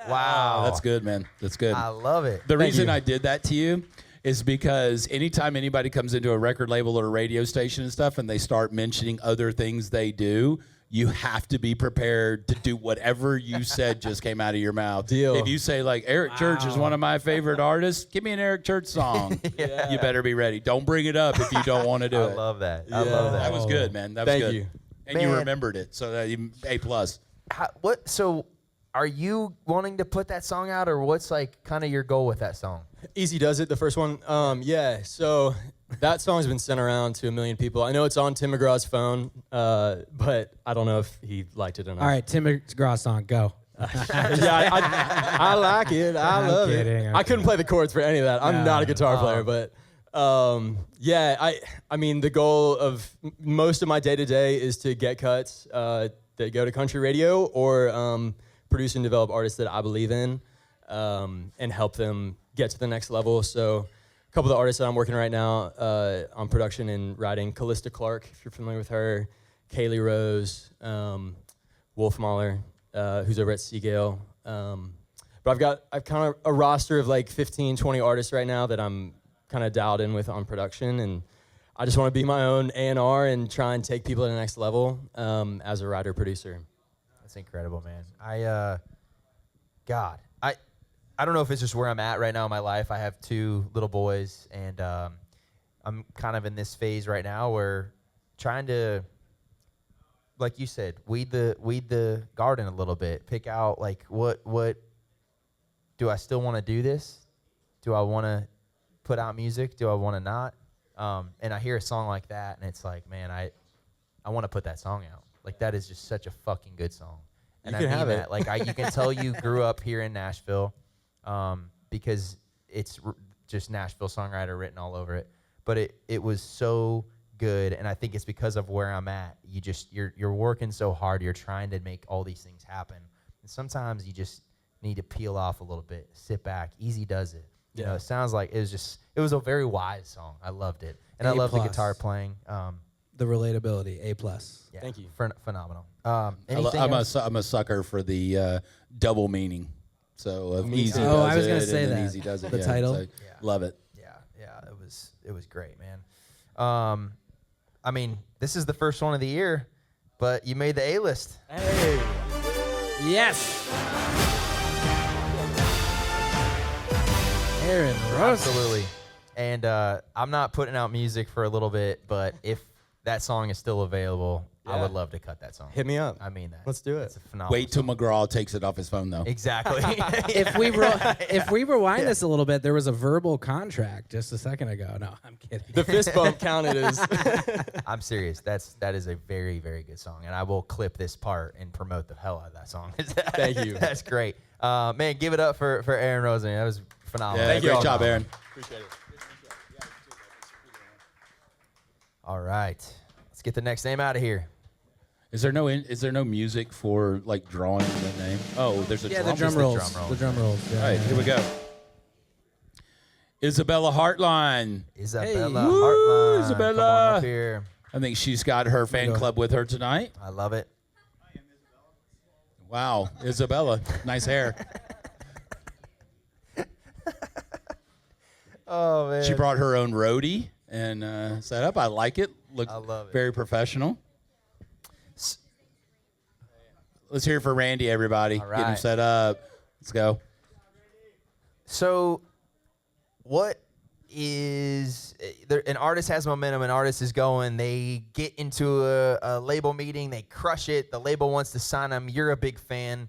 Wow. That's good, man. That's good. I love it. The reason you. I did that to you is because anytime anybody comes into a record label or a radio station and stuff and they start mentioning other things they do, you have to be prepared to do whatever you said just came out of your mouth. Deal. If you say, like, Eric Church is one of my favorite artists, give me an Eric Church song. You better be ready. Don't bring it up if you don't want to do I it. love that. I love that. That was good, man. That was Thank good. you. And you Man. remembered it, so that you A+. What? So, are you wanting to put that song out, or what's like kind of your goal with that song? Easy Does It, the first one. Yeah, so that song's been sent around to 1 million people. I know it's on Tim McGraw's phone, but I don't know if he liked it or not. All right, Tim McGraw song, go. Yeah, I like it. I love kidding, it. I'm I couldn't play the chords for any of that. I'm not a guitar player, but yeah, I mean, the goal of most of my day-to-day is to get cuts that go to country radio or produce and develop artists that I believe in and help them get to the next level. So a couple of the artists that I'm working right now on production and writing, Callista Clark, if you're familiar with her, Kaylee Rose, Wolf Mahler, who's over at Seagale. But I've kind of a roster of like 15, 20 artists right now that I'm kind of dialed in with on production, and I just want to be my own A&R and try and take people to the next level as a writer-producer. That's incredible, man. I don't know if it's just where I'm at right now in my life. I have 2 little boys, and I'm kind of in this phase right now where trying to, like you said, weed the garden a little bit. Pick out like what do I still want to do this? Do I want to put out music? Do I want to not? And I hear a song like that, and it's like, man, I want to put that song out. Like, that is just such a fucking good song. And You I can mean have that. it. Like, you can tell you grew up here in Nashville, because it's just Nashville songwriter written all over it. But it was so good, and I think it's because of where I'm at. You're working so hard. You're trying to make all these things happen. And sometimes you just need to peel off a little bit, sit back. Easy Does It. You know, it sounds like it was a very wise song. I loved it, and I love the A+. guitar playing. the relatability. A+. Yeah, Thank you. Phenomenal. I'm a sucker for the double meaning. So of Me easy too. does Oh, I was gonna it, say and then that. easy does it. The yeah, title. so love it. Yeah, it was great, man. I mean, this is the first one of the year, but you made the A-list. Hey. Yes. Aaron Rose. Absolutely. And I'm not putting out music for a little bit, but if that song is still available, I Yeah. would love to cut that song. Hit me up. I mean that. Let's do it. It's a phenomenal Wait till song. McGraw takes it off his phone, though. Exactly. If we rewind this a little bit, there was a verbal contract just a second ago. No, I'm kidding. The fist bump counted as. I'm serious. That is a very, very good song, and I will clip this part and promote the hell out of that song. Thank you. That's great. Man, give it up for Aaron Rosen. That was phenomenal. Yeah, great job, Aaron. Appreciate it. All right. Let's get the next name out of here. Is there no music for like drawing the name? Oh, there's a Yeah, drum. the drum the rolls. drum roll. The drum rolls. Yeah. All right, here we go. Isabella Hartline. Isabella Hey. Woo, Hartline. Isabella. Come on up here. I think she's got her fan club with her tonight. I love it. Wow, Isabella, nice hair. Oh, man. She brought her own roadie and set up. I like it. Looks I love it. very professional. Let's hear it for Randy, everybody. All Get him right. set up. Let's go. So, what is an artist has momentum, an artist is going, they get into a label meeting, they crush it, the label wants to sign them, you're a big fan.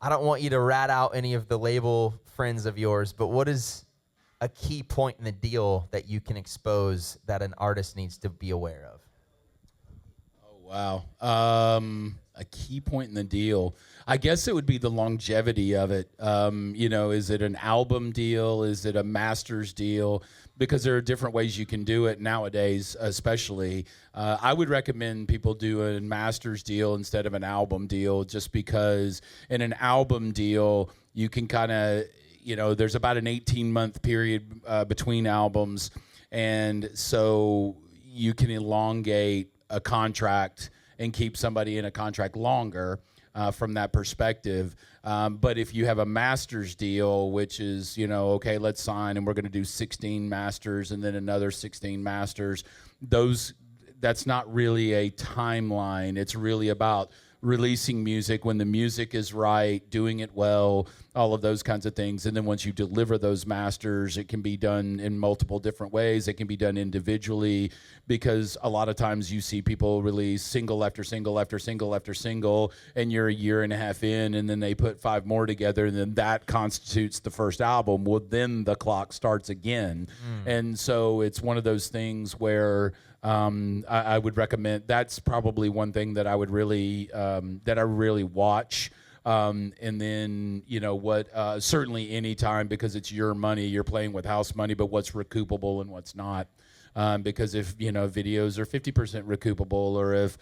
I don't want you to rat out any of the label friends of yours, but what is a key point in the deal that you can expose that an artist needs to be aware of? Oh, wow. A key point in the deal. I guess it would be the longevity of it. Is it an album deal? Is it a master's deal? Because there are different ways you can do it nowadays, especially. I would recommend people do a master's deal instead of an album deal, just because in an album deal, you can kind of, there's about an 18-month period between albums. And so you can elongate a contract and keep somebody in a contract longer from that perspective. But if you have a master's deal, which is, okay, let's sign and we're going to do 16 masters and then another 16 masters, that's not really a timeline. It's really about releasing music when the music is right, doing it well, all of those kinds of things. And then once you deliver those masters, it can be done in multiple different ways. It can be done individually, because a lot of times you see people release single after single after single after single, and you're a year and a half in, and then they put 5 more together, and then that constitutes the first album. Well, then the clock starts again. And so it's one of those things where I would recommend. That's probably one thing that I would really watch. And then certainly any time, because it's your money, you're playing with house money, but what's recoupable and what's not. Because if videos are 50% recoupable, or if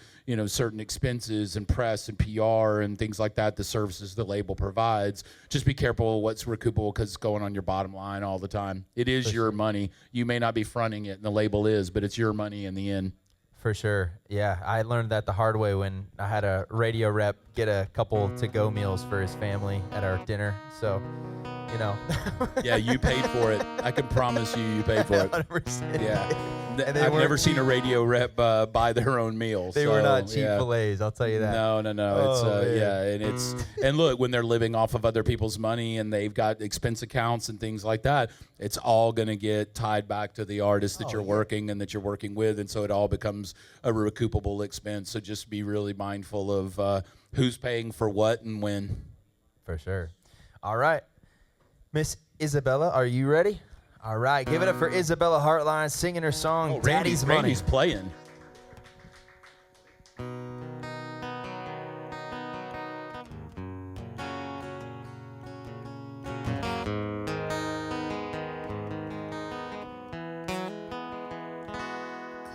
certain expenses and press and PR and things like that, the services the label provides, just be careful what's recoupable, because it's going on your bottom line all the time. It is your money. You may not be fronting it, and the label is, but it's your money in the end. For sure. Yeah, I learned that the hard way when I had a radio rep get a couple to-go meals for his family at our dinner. So, Yeah, you paid for it. I can promise you paid for it. 100%. Yeah. And they I've weren't never seen a radio rep buy their own meals. They were not cheap yeah. fillets, I'll tell you that. No. Oh, It's and look, when they're living off of other people's money and they've got expense accounts and things like that, it's all going to get tied back to the artist that you're working and that you're working with, and so it all becomes a recoupable expense. So just be really mindful of who's paying for what and when. For sure. All right. Miss Isabella, are you ready? All right, give it up for Isabella Hartline singing her song, Daddy's Money. Randy's playing.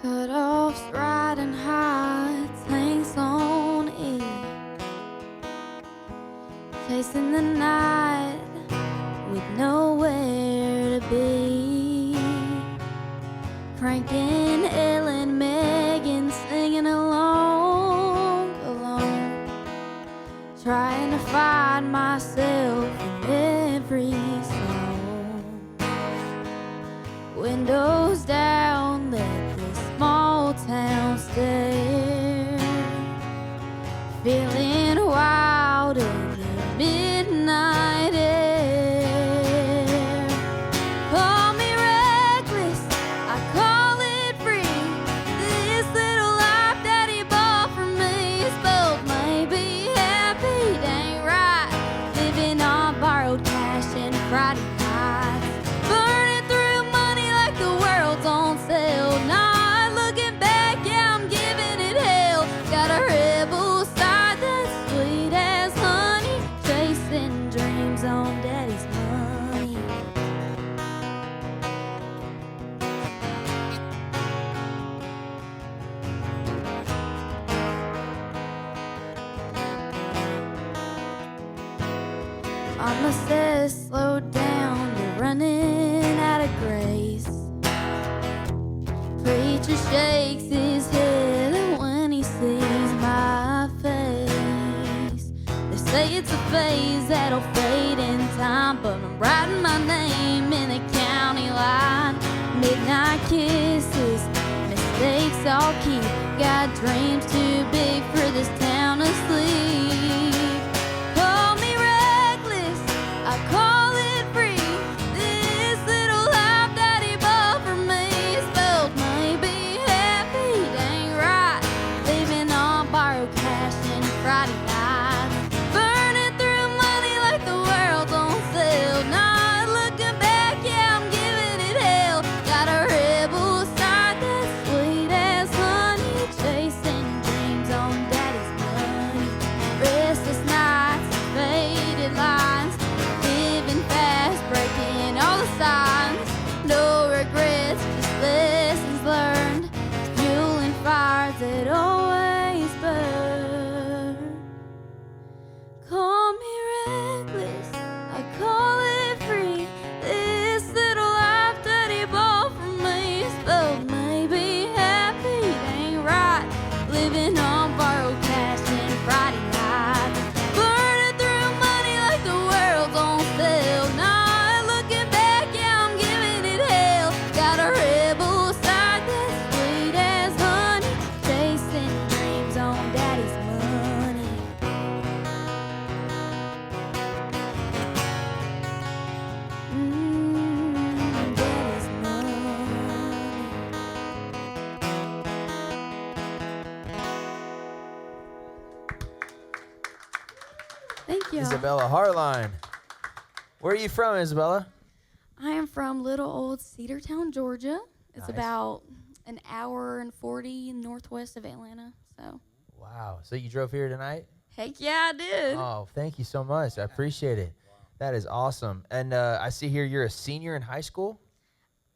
Cut-offs riding high, tanks on E, chasing the night with nowhere to be, cranking Ellen find myself in every song. Windows down, let this small town stare. Feeling wild in the midnight air. Call me reckless, I call it free. This little life that he bought for me is both maybe happy, it ain't right. Living on borrowed cash and Friday nights. Burning through money like the world's on sale. Not looking back, yeah, I'm giving it hell. Got a rebel side that's sweet as honey. Chasing dreams on daddy's money. Mama says, slow down, you're running out of grace. Preacher shakes his head when he sees my face. They say it's a phase that'll fade in time, but I'm writing my name in the county line. Midnight kisses, mistakes I'll keep. Got dreams too big for this town to sleep. Call me reckless, I call it free. This little life that he bought for me is both maybe happy, it ain't right. Living on borrowed cash and Friday nights. Burning through money like the world's on sale. Not looking back, yeah, I'm giving it hell. Got a rebel side that's sweet as honey. Chasing dreams on daddy's money. Restless nights and faded lines. Living fast, breaking all the signs. No regrets, just lessons learned. Fueling fires that always burn. Call me reckless, I call it free. This little life that he bought for me is both maybe happy, it ain't right. Living on borrowed cash and Friday nights. Burning through money like the world's on sale. Not looking back, yeah, I'm giving it hell. Got a rebel side that's sweet as honey. Chasing dreams on daddy's money. Daddy's money. Thank you. Isabella Harline. Where are you from, Isabella? I am from little old Cedartown, Georgia. It's Nice. about an hour and 40 northwest of Atlanta. So, Wow. So you drove here tonight? heck yeah, I did. Oh, thank you so much. I appreciate it. That is awesome. And I see here you're a senior in high school?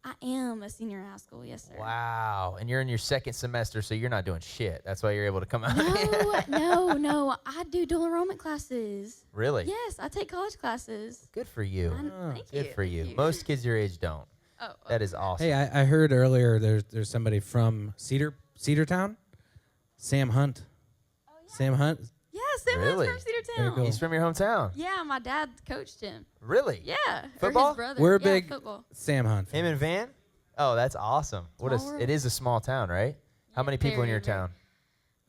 I am a senior in high school, yes, sir. Wow. And you're in your second semester, so you're not doing shit. That's why you're able to come out here. No. I do dual enrollment classes. Really? Yes, I take college classes. Good for you. Thank you. Good for you. Thank you. Most kids your age don't. Oh, That is awesome. Hey, I heard earlier there's somebody from Cedartown, Sam Hunt. Oh, yeah. Sam Hunt. Yeah, Sam Really? Hunt's from Very Cedartown. cool. He's from your hometown. Yeah, my dad coached him. Really? Yeah. Football? Or his brother. We're a Yeah, big football. Sam Hunt. Him and Van? Oh, that's awesome. Small world. It is a small town, right? How many people in your Very, very- town?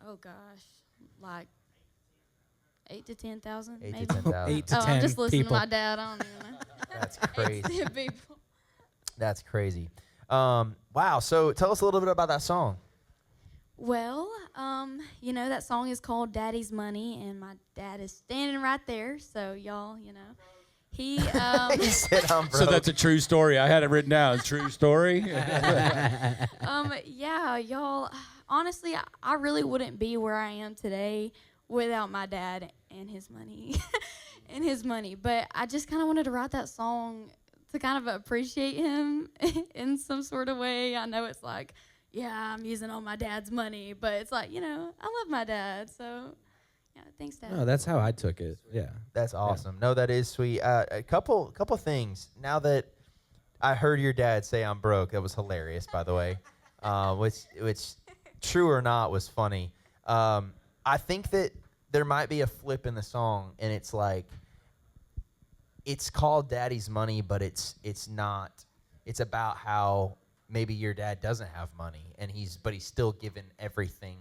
Oh gosh, like 8 to 10,000, 8 maybe. to 10,000. 8 to Oh, 10 I'm just listening people. to my dad. I don't even know. That's 8 to crazy. 10 people. That's crazy. Wow. So tell us a little bit about that song. Well, that song is called Daddy's Money, and my dad is standing right there. So y'all, he. He said I'm broke. So that's a true story. I had it written down. True story. Yeah, y'all. Honestly, I really wouldn't be where I am today without my dad and his money, But I just kind of wanted to write that song to kind of appreciate him in some sort of way. I know it's like, yeah, I'm using all my dad's money, but it's like, I love my dad, so yeah, thanks, Dad. No, that's how I took it. Yeah. That's awesome. No, that is sweet. A couple things. Now that I heard your dad say I'm broke, that was hilarious, by the way. Which true or not was funny. I think that there might be a flip in the song, and it's like it's called Daddy's Money, but it's not. It's about how maybe your dad doesn't have money, and he's still given everything,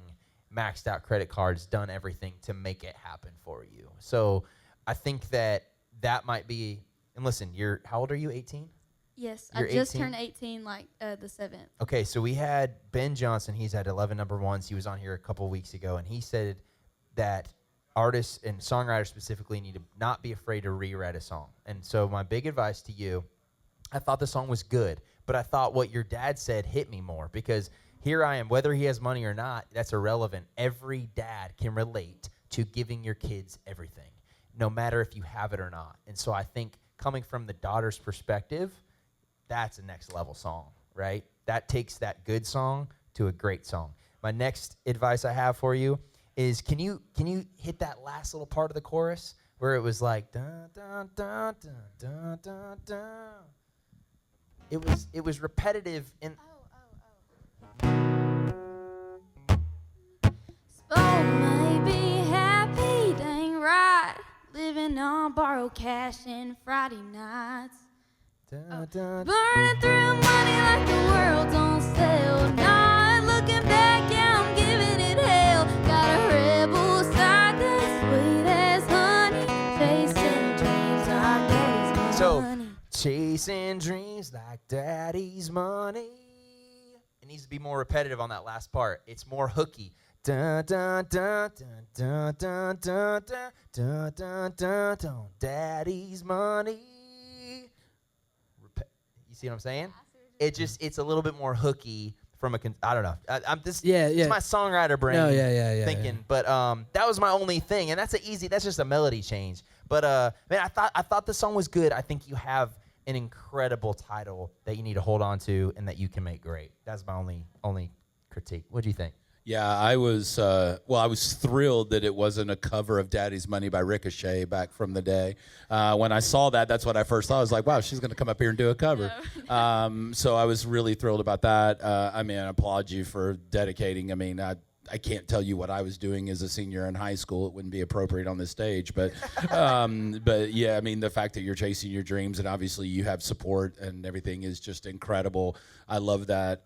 maxed out credit cards, done everything to make it happen for you. So I think that might be. And listen, how old are you? 18? Yes, You're I just 18? turned 18 like the 7th. Okay, so we had Ben Johnson. He's had 11 number ones. He was on here a couple weeks ago, and he said that artists and songwriters specifically need to not be afraid to rewrite a song. And so my big advice to you, I thought the song was good, but I thought what your dad said hit me more, because here I am, whether he has money or not, that's irrelevant. Every dad can relate to giving your kids everything, no matter if you have it or not. And so I think coming from the daughter's perspective, that's a next level song, right? That takes that good song to a great song. My next advice I have for you is, can you hit that last little part of the chorus where it was like dun dun dun dun dun dun dun. It was repetitive in. Spoke may be happy, dang right. Living on borrowed cash and Friday nights. Dun, dun. Burning through money like the world don't sell. Not looking back, yeah, I'm giving it hell. Got a rebel side that's sweet as honey. Chasing dreams like daddy's money. So, chasing dreams like daddy's money. It needs to be more repetitive on that last part. It's more hooky. Dun dun dun dun dun dun dun dun dun dun dun. Daddy's money. You see what I'm saying? It's a little bit more hooky from I don't know. It's my songwriter brain thinking. But that was my only thing, and that's just a melody change. But man, I thought the song was good. I think you have an incredible title that you need to hold on to and that you can make great. That's my only critique. What do you think? Yeah, I was thrilled that it wasn't a cover of Daddy's Money by Ricochet back from the day. When I saw that, that's what I first thought. I was like, wow, she's going to come up here and do a cover. No. So I was really thrilled about that. I applaud you for dedicating. I can't tell you what I was doing as a senior in high school. It wouldn't be appropriate on this stage. But yeah, the fact that you're chasing your dreams and obviously you have support and everything is just incredible. I love that.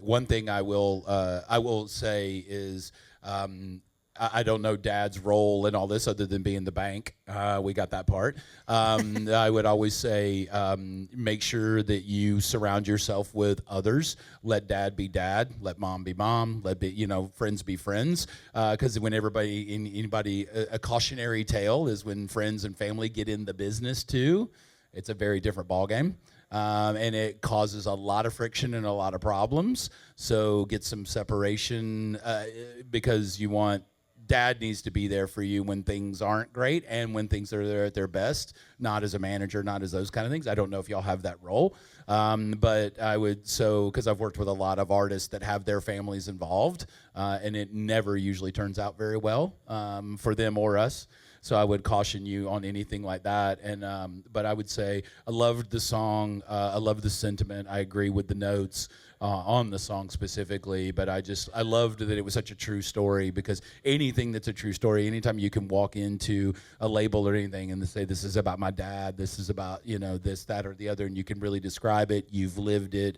One thing I will say is I don't know Dad's role in all this other than being the bank. We got that part. I would always say make sure that you surround yourself with others. Let Dad be Dad. Let Mom be Mom. Let friends be friends. Because when a cautionary tale is when friends and family get in the business too. It's a very different ballgame. And it causes a lot of friction and a lot of problems. So get some separation because Dad needs to be there for you when things aren't great and when things are there at their best, not as a manager, not as those kind of things. I don't know if y'all have that role, but I would, because I've worked with a lot of artists that have their families involved, and it never usually turns out very well for them or us. So I would caution you on anything like that. And but I would say I loved the song. I love the sentiment. I agree with the notes on the song specifically. But I loved that it was such a true story, because anything that's a true story, anytime you can walk into a label or anything and say, this is about my dad, this is about, this, that, or the other, and you can really describe it, you've lived it,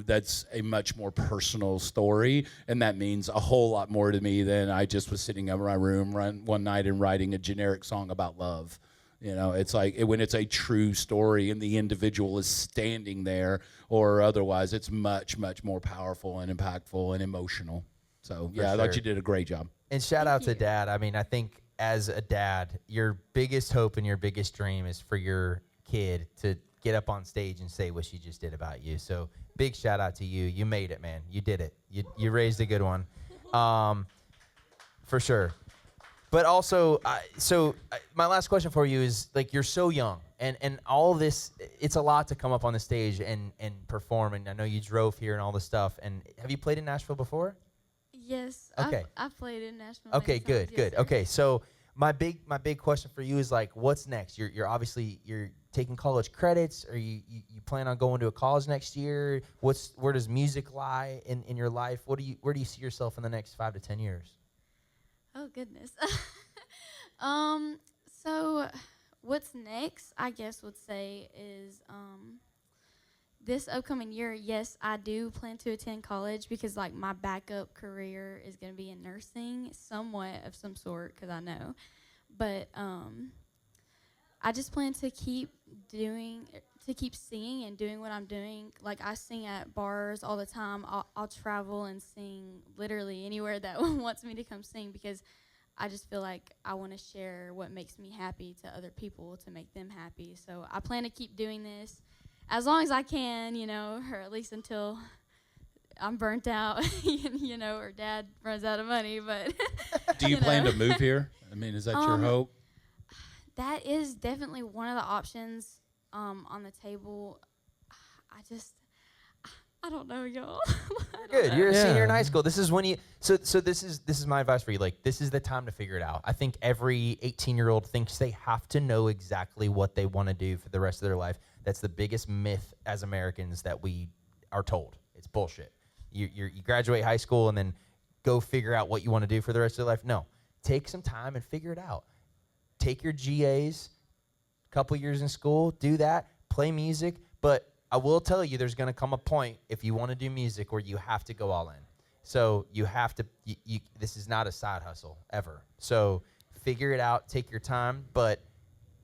that's a much more personal story. And that means a whole lot more to me than I just was sitting in my room one night and writing a generic song about love. It's like when it's a true story and the individual is standing there or otherwise, it's much, much more powerful and impactful and emotional. So, I thought you did a great job. And shout out to Dad. I think as a dad, your biggest hope and your biggest dream is for your kid to get up on stage and say what she just did about you. So big shout out to you. You made it, man. You did it. You raised a good one. For sure. But also, my last question for you is, like, you're so young, and all this, it's a lot to come up on the stage and perform, and I know you drove here and all this stuff. And have you played in Nashville before? Yes. Okay. I've played in Nashville. Okay, good. Yes, Okay, so my big question for you is, like, what's next? You're obviously taking college credits, or you plan on going to a college next year? Where does music lie in your life? Where do you see yourself in the next 5 to 10 years? Oh, goodness. So what's next, I guess would say is this upcoming year, yes, I do plan to attend college because, like, my backup career is going to be in nursing, somewhat of some sort, because I know. But I just plan to keep singing and doing what I'm doing. Like, I sing at bars all the time. I'll travel and sing literally anywhere that wants me to come sing because I just feel like I want to share what makes me happy to other people to make them happy. So I plan to keep doing this as long as I can, or at least until I'm burnt out, or Dad runs out of money. But Do you plan to move here? I mean, is that your hope? That is definitely one of the options on the table. I don't know, y'all. Good. You're a senior in high school. This is when you. So this is my advice for you. Like, this is the time to figure it out. I think every 18-year-old thinks they have to know exactly what they want to do for the rest of their life. That's the biggest myth as Americans that we are told. It's bullshit. You graduate high school and then go figure out what you want to do for the rest of your life. No, take some time and figure it out. Take your GAs, a couple years in school, do that, play music, but I will tell you there's going to come a point if you want to do music where you have to go all in. So you have to, this is not a side hustle ever. So figure it out, take your time, but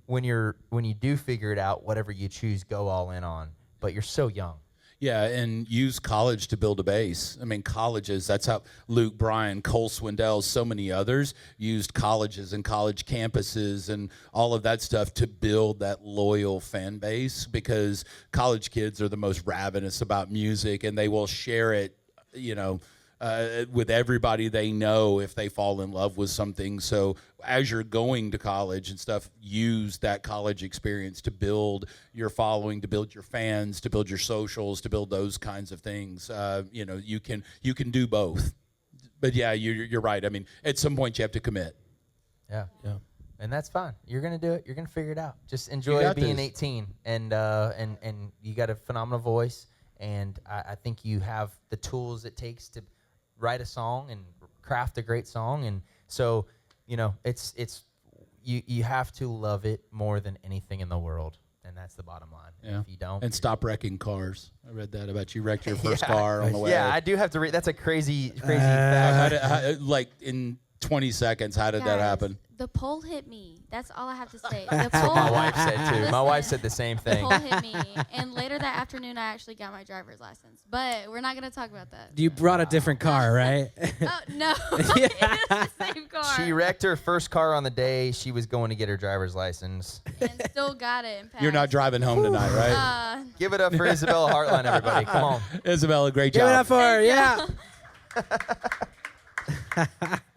when you do figure it out, whatever you choose, go all in on. But you're so young. Yeah, and use college to build a base. I mean, colleges, that's how Luke Bryan, Cole Swindell, so many others used colleges and college campuses and all of that stuff to build that loyal fan base because college kids are the most ravenous about music and they will share it, with everybody they know if they fall in love with something. So as you're going to college and stuff, use that college experience to build your following, to build your fans, to build your socials, to build those kinds of things. You can do both. But yeah, you're right. I mean, at some point you have to commit. Yeah. And that's fine. You're gonna do it. You're gonna figure it out. Just enjoy being 18, and you got a phenomenal voice, and I think you have the tools it takes to write a song and craft a great song. And so, it's you have to love it more than anything in the world. And that's the bottom line. Yeah. If you don't. And stop wrecking cars. I read that about you wrecked your first car on the way. Yeah, I do have to read. That's a crazy fact. Like in 20 seconds, how did that happen? The pole hit me. That's all I have to say. The pole, My wife said too. Listen, My wife said the same the thing. pole hit me. And later that afternoon, I actually got my driver's license. But we're not going to talk about that. You brought a different car, right? Oh, no. It's the same car. She wrecked her first car on the day she was going to get her driver's license. And still got it and passed. You're not driving home tonight, right? Give it up for Isabella Hartline, everybody. Come on. Isabella, great job. Give it up for her, yeah.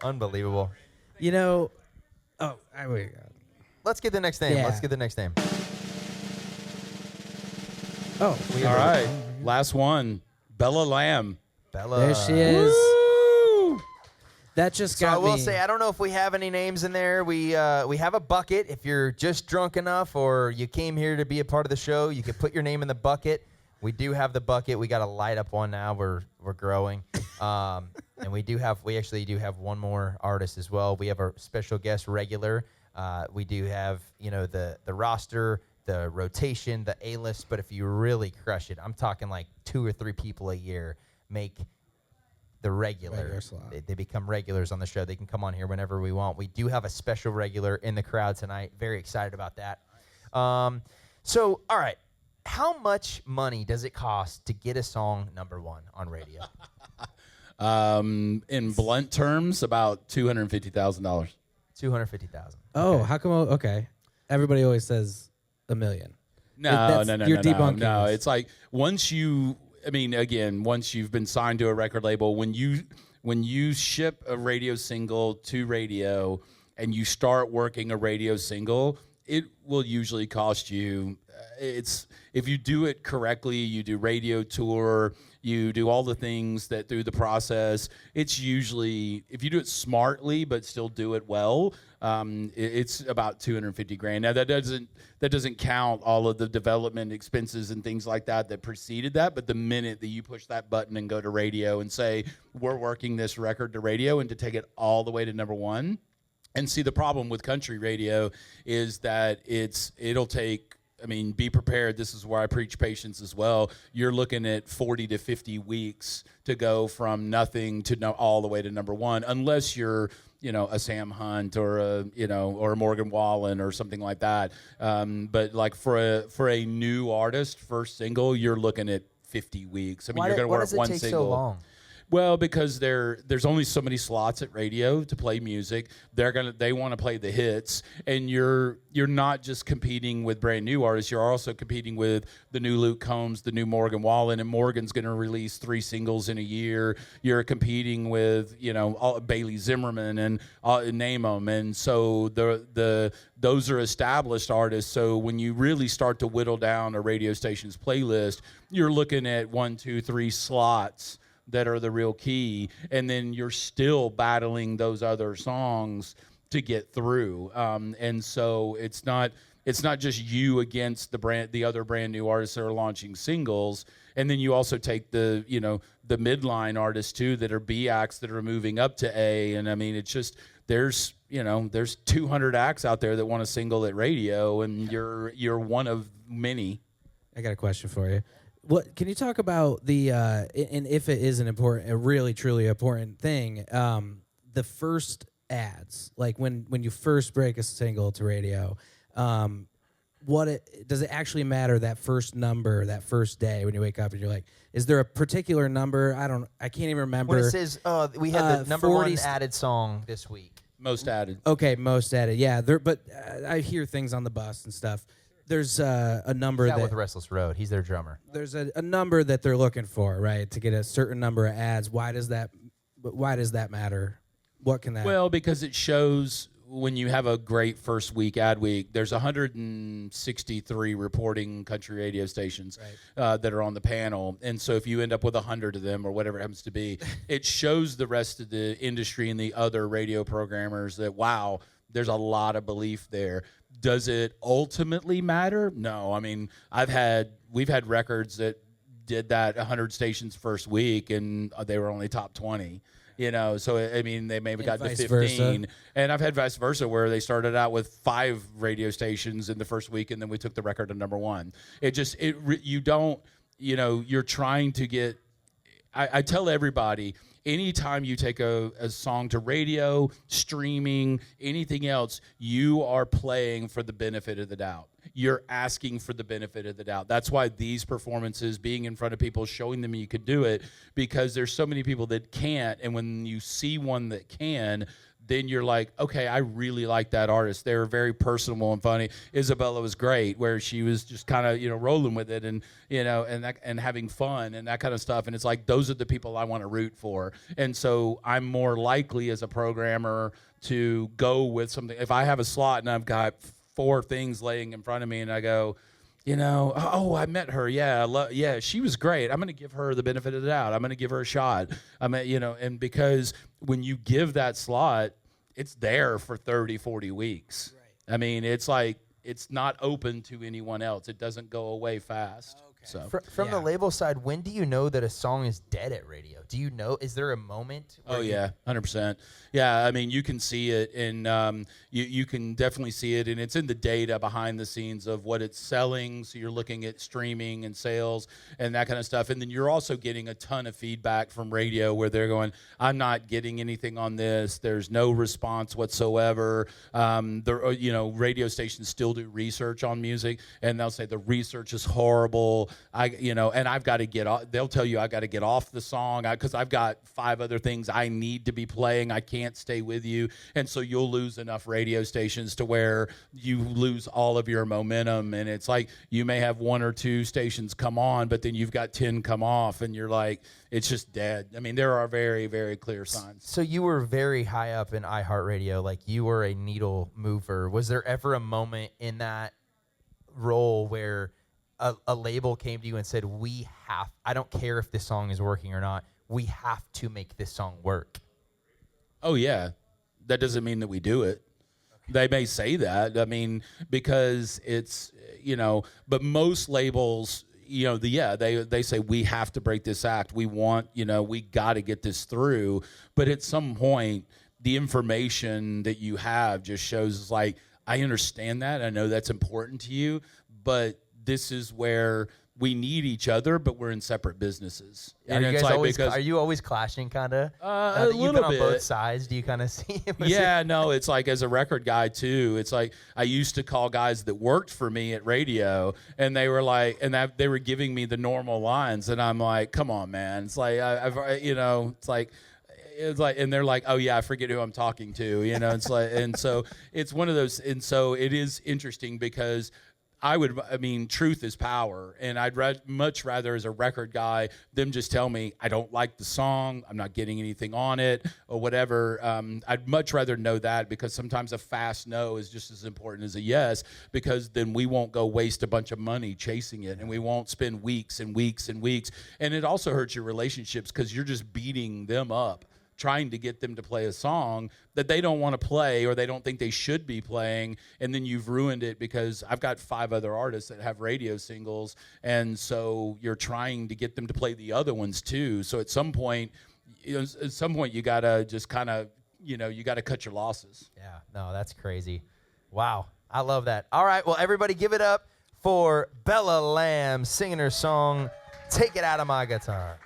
Unbelievable. Let's get the next name. Yeah. Let's get the next name. Oh, All right. Last one. Bella Lamb. Bella. there she is. That just So got I will me. say, I don't know if we have any names in there. We have a bucket. If you're just drunk enough or you came here to be a part of the show, you can put your name in the bucket. We do have the bucket. We got a light up one now. We're growing. And we actually do have one more artist as well. We have our special guest regular. We do have, the roster, the rotation, the A-list. But if you really crush it, I'm talking like 2 or 3 people a year make the regular slot. They become regulars on the show. They can come on here whenever we want. We do have a special regular in the crowd tonight. Very excited about that. So, all right. How much money does it cost to get a song #1 on radio? In blunt terms, about $250,000. $250,000. Oh, how come? Okay. Everybody always says $1 million. No. You're debunking No, this. it's like once you've been signed to a record label, when you ship a radio single to radio and you start working a radio single, it will usually cost you. If you do it correctly, you do radio tour, you do all the things that through the process. It's usually, if you do it smartly but still do it well, it's about $250,000. Now that doesn't count all of the development expenses and things like that preceded that. But the minute that you push that button and go to radio and say we're working this record to radio and to take it all the way to #1, And see, the problem with country radio is that it'll take, I mean, be prepared. This is where I preach patience as well. You're looking at 40 to 50 weeks to go from nothing to all the way to number one, unless you're, a Sam Hunt or a Morgan Wallen or something like that. But like for a new artist, first single, you're looking at 50 weeks. I mean, you're going to work one single. Why does it take so long? Well, because there's only so many slots at radio to play music. They want to play the hits, and you're not just competing with brand new artists. You're also competing with the new Luke Combs, the new Morgan Wallen, and Morgan's going to release 3 singles in a year. You're competing with Bailey Zimmerman and name them, and so those are established artists. So when you really start to whittle down a radio station's playlist, you're looking at 1, 2, 3 slots that are the real key, and then you're still battling those other songs to get through. And so it's not just you against the other brand new artists that are launching singles. And then you also take the midline artists too that are B acts that are moving up to A. And I mean, it's just there's 200 acts out there that want a single at radio, and you're one of many. I got a question for you. What can you talk about and if it is a really truly important thing, the first ads, like when you first break a single to radio, does it actually matter, that first number, that first day when you wake up and you're like, is there a particular number? I can't even remember. When it says we had the number 1 added song this week. Most added. Okay, most added. Yeah, but I hear things on the bus and stuff. There's a number that with Restless Road. He's their drummer. There's a number that they're looking for, right, to get a certain number of ads. Why does that matter? What can that? Well, because it shows when you have a great first week ad week. There's 163 reporting country radio stations that are on the panel, and so if you end up with 100 of them or whatever it happens to be, it shows the rest of the industry and the other radio programmers that wow, there's a lot of belief there. Does it ultimately matter? No. I mean, we've had records that did that 100 stations first week, and they were only top 20. So I mean, they maybe got to 15. Versa. And I've had vice versa where they started out with 5 radio stations in the first week, and then we took the record to number 1. You're trying to get. I tell everybody, anytime you take a song to radio, streaming, anything else, you are playing for the benefit of the doubt. You're asking for the benefit of the doubt. That's why these performances, being in front of people, showing them you could do it, because there's so many people that can't, and when you see one that can, then you're like, okay, I really like that artist. They were very personable and funny. Isabella was great, where she was just kind of, rolling with it and, and having fun and that kind of stuff. And it's like, those are the people I want to root for. And so I'm more likely as a programmer to go with something. If I have a slot and I've got 4 things laying in front of me and I go, I met her. Yeah, she was great. I'm going to give her the benefit of the doubt. I'm going to give her a shot. And because when you give that slot, it's there for 30, 40 weeks. Right. I mean, it's like, it's not open to anyone else. It doesn't go away fast. Okay. So from the label side, when do you know that a song is dead at radio? Do you know? Is there a moment? Oh yeah, 100%. Yeah, I mean, you can see it, and you can definitely see it, and it's in the data behind the scenes of what it's selling. So you're looking at streaming and sales and that kind of stuff, and then you're also getting a ton of feedback from radio where they're going, "I'm not getting anything on this. There's no response whatsoever." Radio stations still do research on music, and they'll say the research is horrible. And I've got to get off. They'll tell you I got to get off the song because I've got 5 other things I need to be playing. I can't stay with you, and so you'll lose enough radio stations to where you lose all of your momentum. And it's like you may have 1 or 2 stations come on, but then you've got 10 come off, and you're like, it's just dead. I mean, there are very, very clear signs. So you were very high up in iHeartRadio, like you were a needle mover. Was there ever a moment in that role where a label came to you and said, I don't care if this song is working or not, we have to make this song work? Oh, yeah. That doesn't mean that we do it. Okay. They may say that, I mean, because it's, but most labels, they say we have to break this act. We want, we got to get this through. But at some point, the information that you have just shows like, I understand that. I know that's important to you, but this is where we need each other, but we're in separate businesses. Are And you it's guys like always, because are you always clashing, kind of? a You've little been on bit. both sides. Do you kind of see it? Yeah, no, it's like as a record guy too. It's like I used to call guys that worked for me at radio, and they were like, they were giving me the normal lines, and I'm like, come on, man. It's like it's like, and they're like, oh yeah, I forget who I'm talking to. It's like, and so it's one of those, and so it is interesting because truth is power, and I'd much rather, as a record guy, them just tell me I don't like the song, I'm not getting anything on it, or whatever. I'd much rather know that, because sometimes a fast no is just as important as a yes, because then we won't go waste a bunch of money chasing it, and we won't spend weeks and weeks and weeks, and it also hurts your relationships because you're just beating them up, trying to get them to play a song that they don't want to play or they don't think they should be playing, and then you've ruined it because I've got 5 other artists that have radio singles, and so you're trying to get them to play the other ones too. So at some point you gotta just kind of, you gotta cut your losses. Yeah, no, that's crazy. Wow, I love that. All right, well, everybody give it up for Bella Lamb singing her song, Take It Out of My Guitar.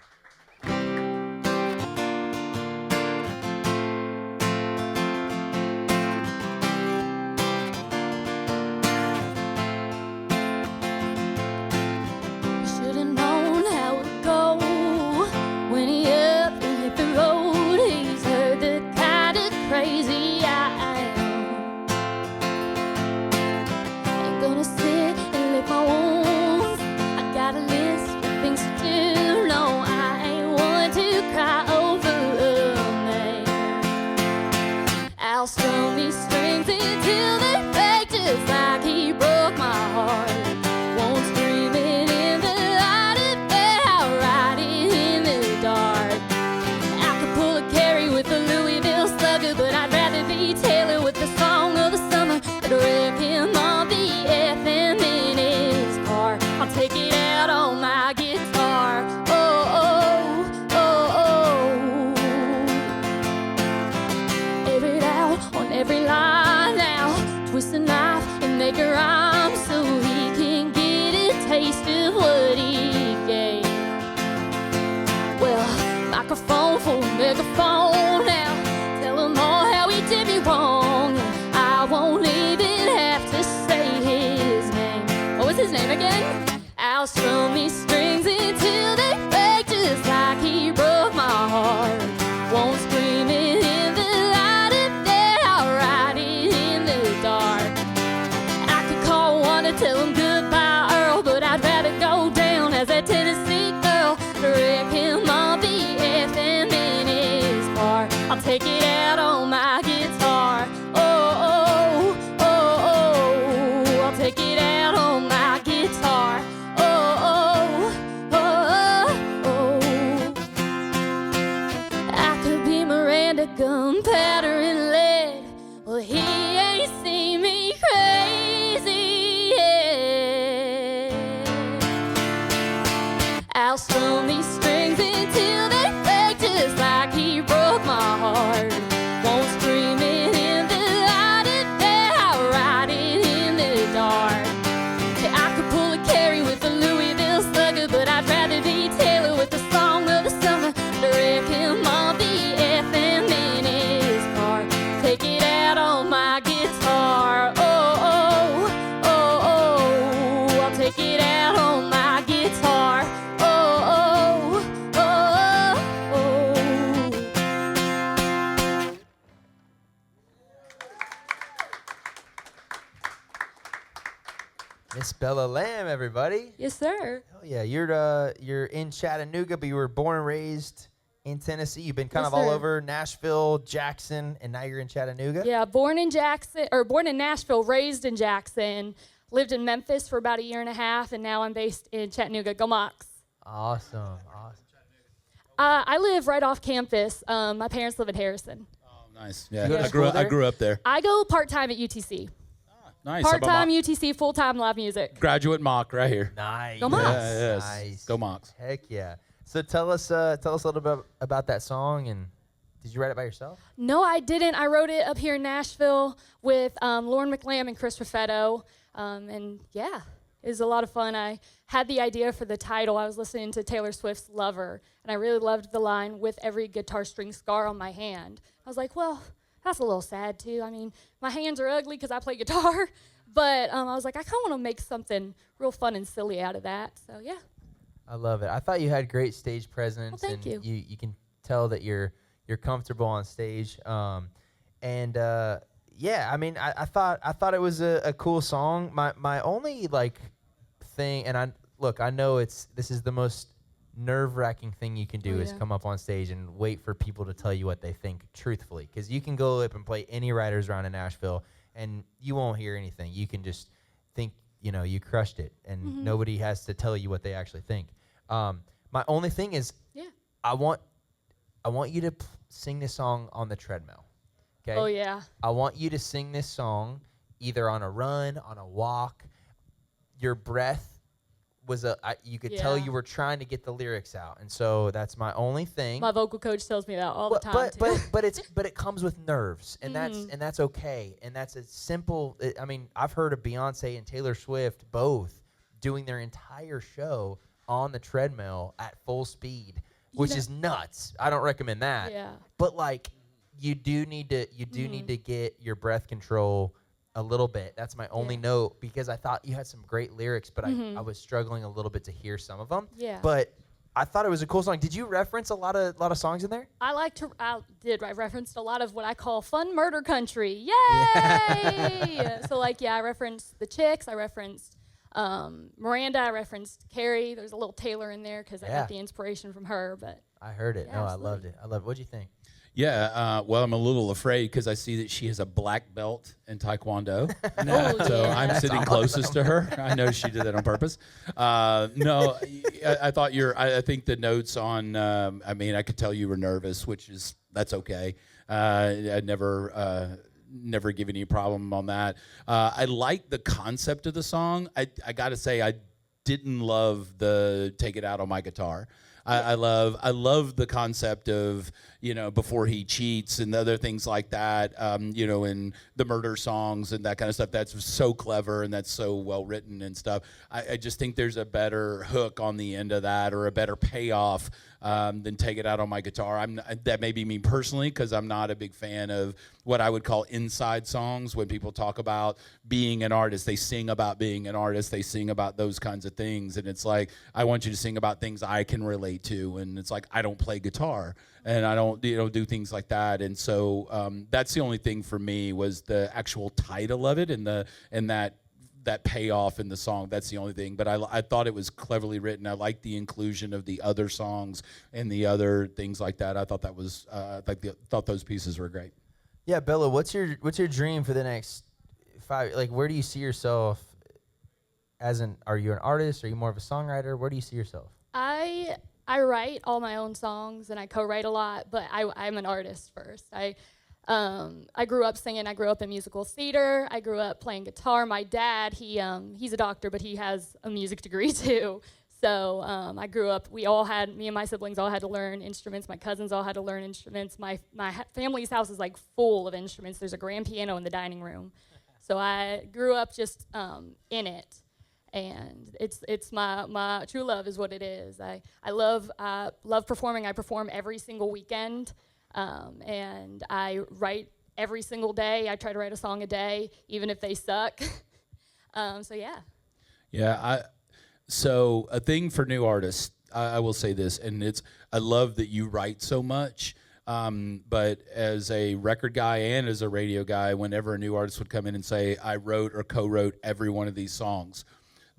Strum me strings until they break, just like he broke my heart. Won't scream it in the light if they're alright in the dark. I could call one to tell him goodbye, Earl, but I'd rather go down as a Tennessee girl. Wreck him on the FM in his car. I'll take it out on my guitar. Oh, oh, oh, oh, I'll take it out on my guitar. Gunpowder and lead, well, he ain't seen me crazy yet. I'll strum these strings until they break, just like he broke my heart. Won't scream it in the light if they're writing in the dark. Hey, I could pull a Carrie with a Louisville slugger, but I'd rather be Taylor with the song of the summer. To wreck him on the FM in his car. Take it out on my guitar. Oh, oh, oh, oh, I'll take it out on my guitar. Oh, oh, oh, oh. Miss Bella Lamb, everybody. Yes, sir. Hell yeah, you're in Chattanooga, but you were born and raised in Tennessee. You've been kind Yes, of all sir. over Nashville, Jackson, and now you're in Chattanooga. Yeah, born in Nashville, raised in Jackson, lived in Memphis for about a year and a half, and now I'm based in Chattanooga. Go Mocs. Awesome. I live right off campus. My parents live in Harrison. Oh, nice. Yeah, You go to I school there? grew up there. I go part-time at UTC. Nice. How about Part-time Mock? UTC, full-time live music. Graduate mock right here. Nice. Go Mocs. Yeah, yes. Nice. Go Mocs. Heck yeah. So tell us a little bit about that song, and Did you write it by yourself? No, I didn't. I wrote it up here in Nashville with Lauren McLam and Chris Raffetto. And yeah, it was a lot of fun. I had the idea for the title. I was listening to Taylor Swift's Lover, and I really loved the line, with every guitar string scar on my hand. I was like, well, that's a little sad too. I mean, my hands are ugly because I play guitar, but I was like, I kind of want to make something real fun and silly out of that. So yeah. I love it. I thought you had great stage presence. Well, thank and you. You can tell that you're comfortable on stage. Yeah, I mean, I thought it was a cool song. My only like thing, and I know this is the most nerve-wracking thing you can do is come up on stage and wait for people to tell you what they think truthfully, because you can go up and play any writers round in Nashville and you won't hear anything. You can just think, you crushed it, and nobody has to tell you what they actually think. My only thing is, I want you to sing this song on the treadmill. Okay? Oh yeah. I want you to sing this song either on a run, on a walk. Your breath was you could tell you were trying to get the lyrics out, and so that's my only thing. My vocal coach tells me that all the time too. But it comes with nerves, and that's okay, and that's a simple. I mean, I've heard of Beyonce and Taylor Swift both doing their entire show on the treadmill at full speed, which is nuts. I don't recommend that. Yeah. But like, you do need to get your breath control a little bit. That's my only note, because I thought you had some great lyrics, but I was struggling a little bit to hear some of them. Yeah. But I thought it was a cool song. Did you reference a lot of songs in there? I referenced a lot of what I call fun murder country. Yay! So I referenced The Chicks. I referenced Miranda. I referenced Carrie. There's a little Taylor in there because I got the inspiration from her. But I heard it. Yeah, No, absolutely. I loved it. What'd you think? Yeah, well, I'm a little afraid because I see that she has a black belt in Taekwondo. So yeah. I'm sitting closest to her. I know she did that on purpose. No, I thought I think the notes on, I could tell you were nervous, that's okay. I'd never give any problem on that. I like the concept of the song. I got to say, I didn't love the take it out on my guitar. I love the concept of, before he cheats and other things like that, in the murder songs and that kind of stuff. That's so clever and that's so well written and stuff. I just think there's a better hook on the end of that, or a better payoff than take it out on my guitar. That may be me personally, because I'm not a big fan of what I would call inside songs. When people talk about being an artist, they sing about being an artist, they sing about those kinds of things, and it's like, I want you to sing about things I can relate to, and it's like, I don't play guitar and I don't do things like that, and so that's the only thing for me, was the actual title of it and that payoff in the song. That's the only thing. But I thought it was cleverly written. I liked the inclusion of the other songs and the other things like that. I thought that was thought those pieces were great. Yeah, Bella, what's your dream for the next 5? Like, where do you see yourself are you an artist? Are you more of a songwriter? Where do you see yourself? I write all my own songs and I co-write a lot, but I'm an artist first. I grew up singing. I grew up in musical theater. I grew up playing guitar. My dad, he's a doctor, but he has a music degree too. So I grew up, me and my siblings all had to learn instruments. My cousins all had to learn instruments. My family's house is full of instruments. There's a grand piano in the dining room. So I grew up just in it. And it's my true love is what it is. I love performing. I perform every single weekend. And I write every single day. I try to write a song a day, even if they suck. So yeah. Yeah. So a thing for new artists, I will say this, and I love that you write so much. But as a record guy and as a radio guy, whenever a new artist would come in and say, I wrote or co-wrote every one of these songs,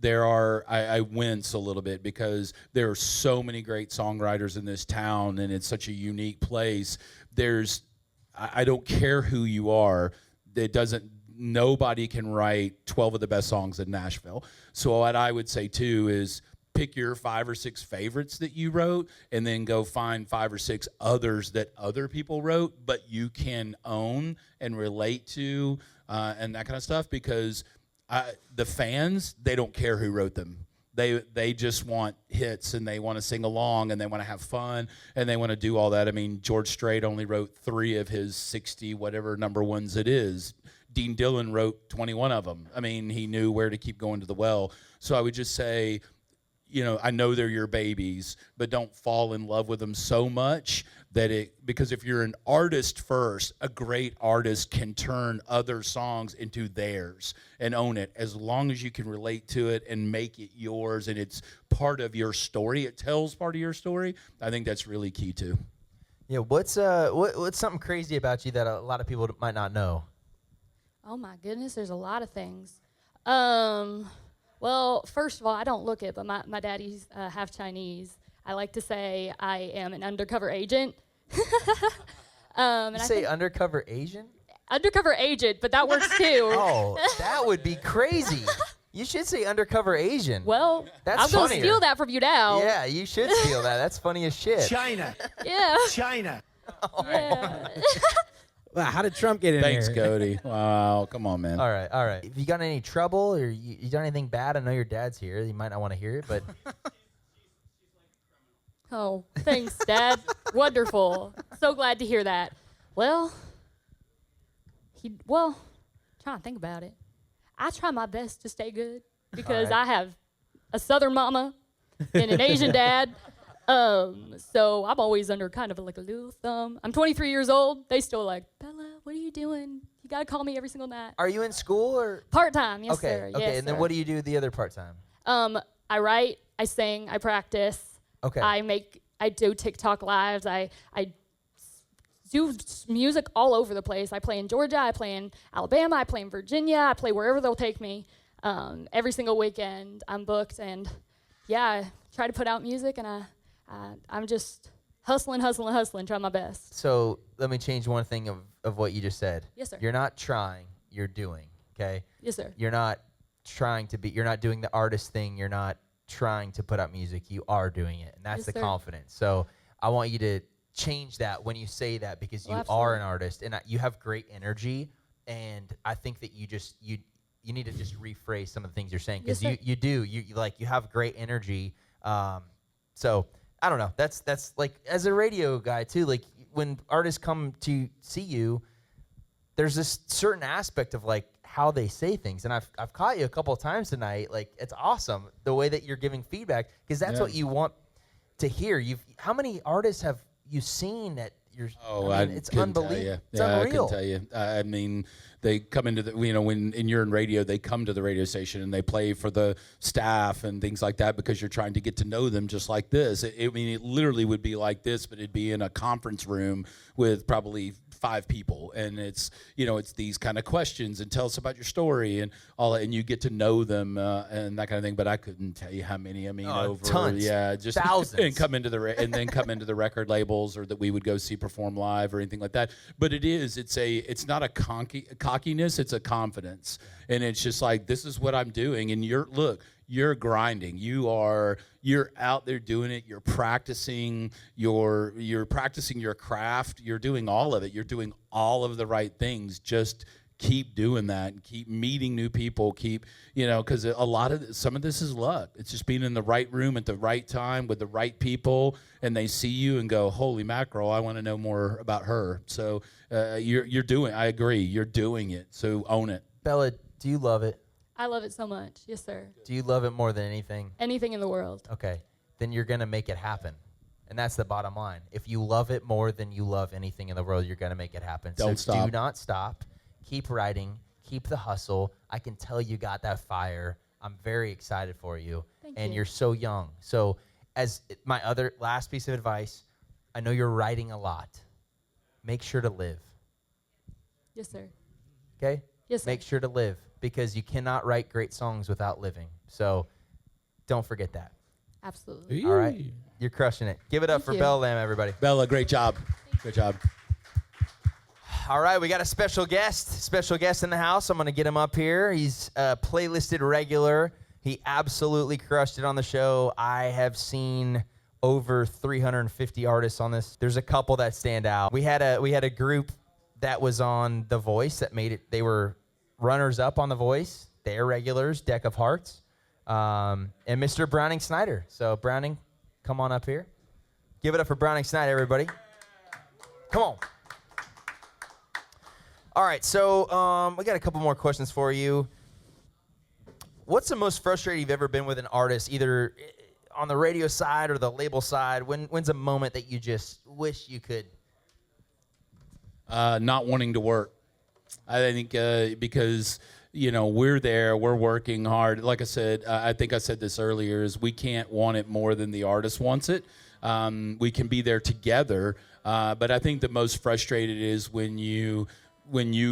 I wince a little bit, because there are so many great songwriters in this town, and it's such a unique place. I don't care who you are. Nobody can write 12 of the best songs in Nashville. So what I would say too is, pick your 5 or 6 favorites that you wrote, and then go find 5 or 6 others that other people wrote, but you can own and relate to, and that kind of stuff, because the fans, they don't care who wrote them. They just want hits, and they want to sing along, and they want to have fun, and they want to do all that. I mean, George Strait only wrote 3 of his 60 whatever number ones it is. Dean Dillon wrote 21 of them. I mean, he knew where to keep going to the well. So I would just say, I know they're your babies, but don't fall in love with them so much because if you're an artist first, a great artist can turn other songs into theirs and own it as long as you can relate to it and make it yours and it's part of your story. It tells part of your story. I think that's really key too. Yeah, what's something crazy about you that a lot of people might not know? Oh my goodness, there's a lot of things. Well, first of all, I don't look it, but my daddy's half Chinese. I like to say I am an undercover agent. You say undercover Asian? Undercover agent, but that works too. Oh, that would be crazy. You should say undercover Asian. Well, that's I'm going to steal that from you now. Yeah, you should steal that. That's funny as shit. China. Yeah. China. Yeah. Wow, how did Trump get in Thanks, here? Cody. Wow, come on, man. All right. If you got any trouble or you done anything bad, I know your dad's here. You might not want to hear it, but... Oh, thanks, Dad. Wonderful. So glad to hear that. Well, trying to think about it. I try my best to stay good because I have a Southern mama and an Asian dad. So I'm always under kind of like a little thumb. I'm 23 years old. They still like, Bella, what are you doing? You got to call me every single night. Are you in school or? Part-time, yes, sir. Okay, yes, and then what do you do the other part-time? I write, I sing, I practice. Okay. I do TikTok lives. I do music all over the place. I play in Georgia, I play in Alabama, I play in Virginia, I play wherever they'll take me. Every single weekend I'm booked, and yeah, I try to put out music, and I'm just hustling, trying my best. So let me change one thing of what you just said. Yes, sir. You're not trying, you're doing, okay? Yes, sir. You're not you're not doing the artist thing, you're not trying to put out music, you are doing it, and that's Yes, the sir. confidence. So I want you to change that when you say that, because you are an artist and you have great energy, and I think that you need to just rephrase some of the things you're saying, because Yes, you have great energy. So I don't know, that's like, as a radio guy too, like when artists come to see you, there's this certain aspect of like how they say things, and I've caught you a couple of times tonight. Like, it's awesome the way that you're giving feedback, because that's what you want to hear. How many artists have you seen that you're? Oh, it's unbelievable. It's unreal. I can tell you. I mean, they come into when you're in radio, they come to the radio station and they play for the staff and things like that, because you're trying to get to know them just like this. It literally would be like this, but it'd be in a conference room with probably 5 people, and it's these kind of questions, and tell us about your story and all that, and you get to know them and that kind of thing. But I couldn't tell you how many. I mean, over tons, just thousands, and come into the record labels, or that we would go see perform live or anything like that. But it's not a cockiness, it's a confidence, and it's just like, this is what I'm doing, and you're grinding. You're out there doing it. You're practicing. You're practicing your craft. You're doing all of it. You're doing all of the right things. Just keep doing that and keep meeting new people. Because some of this is luck. It's just being in the right room at the right time with the right people, and they see you and go, "Holy mackerel! I want to know more about her." So you're doing. I agree. You're doing it. So own it. Bella, do you love it? I love it so much. Yes, sir. Do you love it more than anything? Anything in the world. Okay, then you're going to make it happen. And that's the bottom line. If you love it more than you love anything in the world, you're going to make it happen. Don't stop. Do not stop. Keep writing. Keep the hustle. I can tell you got that fire. I'm very excited for you. Thank and you. You're so young. So as my other last piece of advice, I know you're writing a lot. Make sure to live. Yes, sir. Okay? Yes, sir. Make sure to live, because you cannot write great songs without living. So don't forget that. Absolutely. All right? You're crushing it. Give it up for you. Bella Lamb, everybody. Bella, great job. Good job. All right, we got a special guest in the house. I'm going to get him up here. He's a playlisted regular. He absolutely crushed it on the show. I have seen over 350 artists on this. There's a couple that stand out. We had a group that was on The Voice that made it. They were runners up on The Voice. They're regulars, Deck of Hearts. and Mr. Browning Snyder. So Browning, come on up here. Give it up for Browning Snyder, everybody. Come on. All right, so we got a couple more questions for you. What's the most frustrating you've ever been with an artist, either on the radio side or the label side? When's a moment that you just wish you could? Not wanting to work. I think because, we're there, we're working hard. Like I said, I think I said this earlier, is we can't want it more than the artist wants it. We can be there together, but I think the most frustrated is when you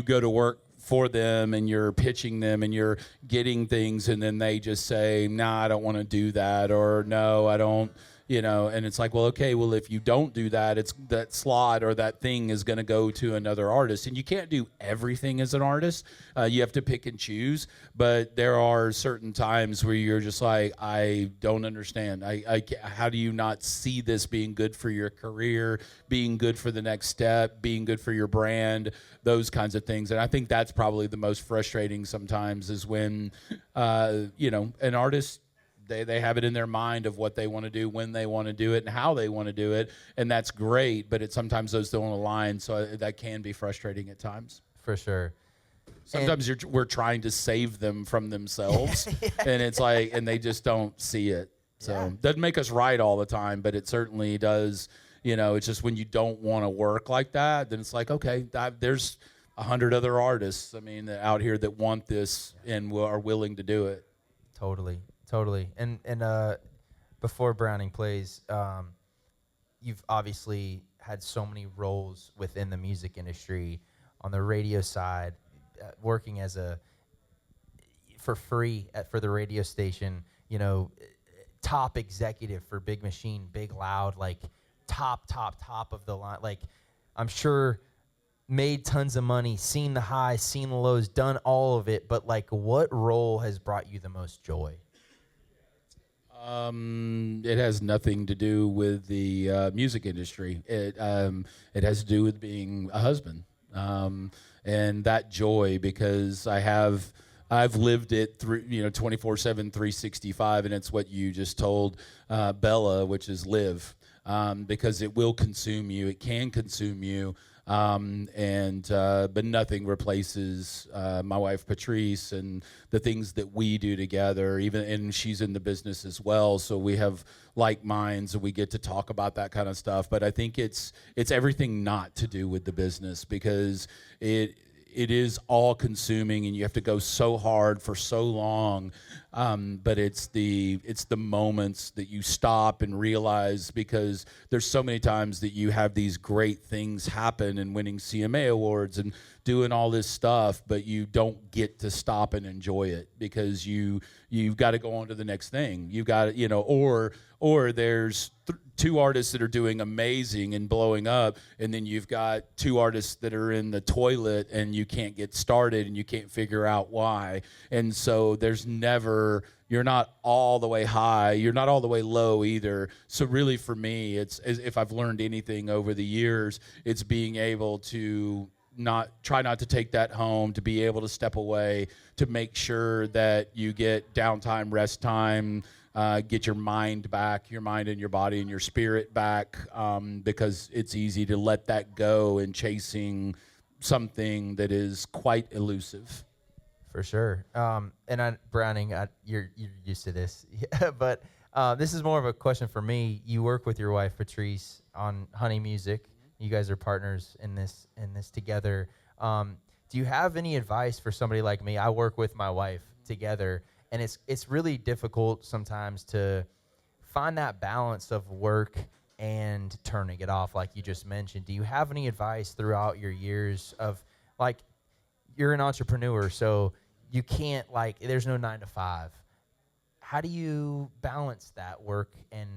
go to work for them and you're pitching them and you're getting things and then they just say, nah, I don't want to do that, or no, I don't, and it's like, well, okay, well, if you don't do that, it's that slot or that thing is going to go to another artist. And you can't do everything as an artist. You have to pick and choose, but there are certain times where you're just like, I don't understand. How do you not see this being good for your career, being good for the next step, being good for your brand, those kinds of things. And I think that's probably the most frustrating sometimes, is when, an artist, they have it in their mind of what they want to do, when they want to do it, and how they want to do it, and that's great, but sometimes those don't align, so that can be frustrating at times. For sure. Sometimes we're trying to save them from themselves, and it's like, and they just don't see it. So doesn't make us right all the time, but it certainly does. It's just when you don't want to work like that, then it's like, okay, there's 100 other artists, out here that want this and are willing to do it. Totally. And before Browning plays, you've obviously had so many roles within the music industry, on the radio side, working as for free for the radio station, top executive for Big Machine, Big Loud, like top of the line. Like, I'm sure made tons of money, seen the highs, seen the lows, done all of it, but like, what role has brought you the most joy? It has nothing to do with the music industry. It has to do with being a husband, and that joy, because I've lived it through 24/7, 365, and it's what you just told Bella, which is live, because it will consume you. It can consume you. But nothing replaces my wife Patrice and the things that we do together. And she's in the business as well, so we have like minds and we get to talk about that kind of stuff. But I think it's everything not to do with the business, because it is all consuming and you have to go so hard for so long. But it's the moments that you stop and realize, because there's so many times that you have these great things happen and winning CMA awards and doing all this stuff, but you don't get to stop and enjoy it, because you've got to go on to the next thing. You've got to, or there's two artists that are doing amazing and blowing up, and then you've got two artists that are in the toilet and you can't get started and you can't figure out why. And so you're not all the way high, you're not all the way low either. So really for me, if I've learned anything over the years, it's being able to try not to take that home, to be able to step away, to make sure that you get downtime, rest time, get your mind back, your mind and your body and your spirit back, because it's easy to let that go in chasing something that is quite elusive. For sure. Browning, you're used to this, but this is more of a question for me. You work with your wife Patrice on Honey Music. You guys are partners in this together. Do you have any advice for somebody like me? I work with my wife together, and it's really difficult sometimes to find that balance of work and turning it off, like you just mentioned. Do you have any advice throughout your years of, like, you're an entrepreneur, so you can't, like, there's no 9 to 5. How do you balance that work and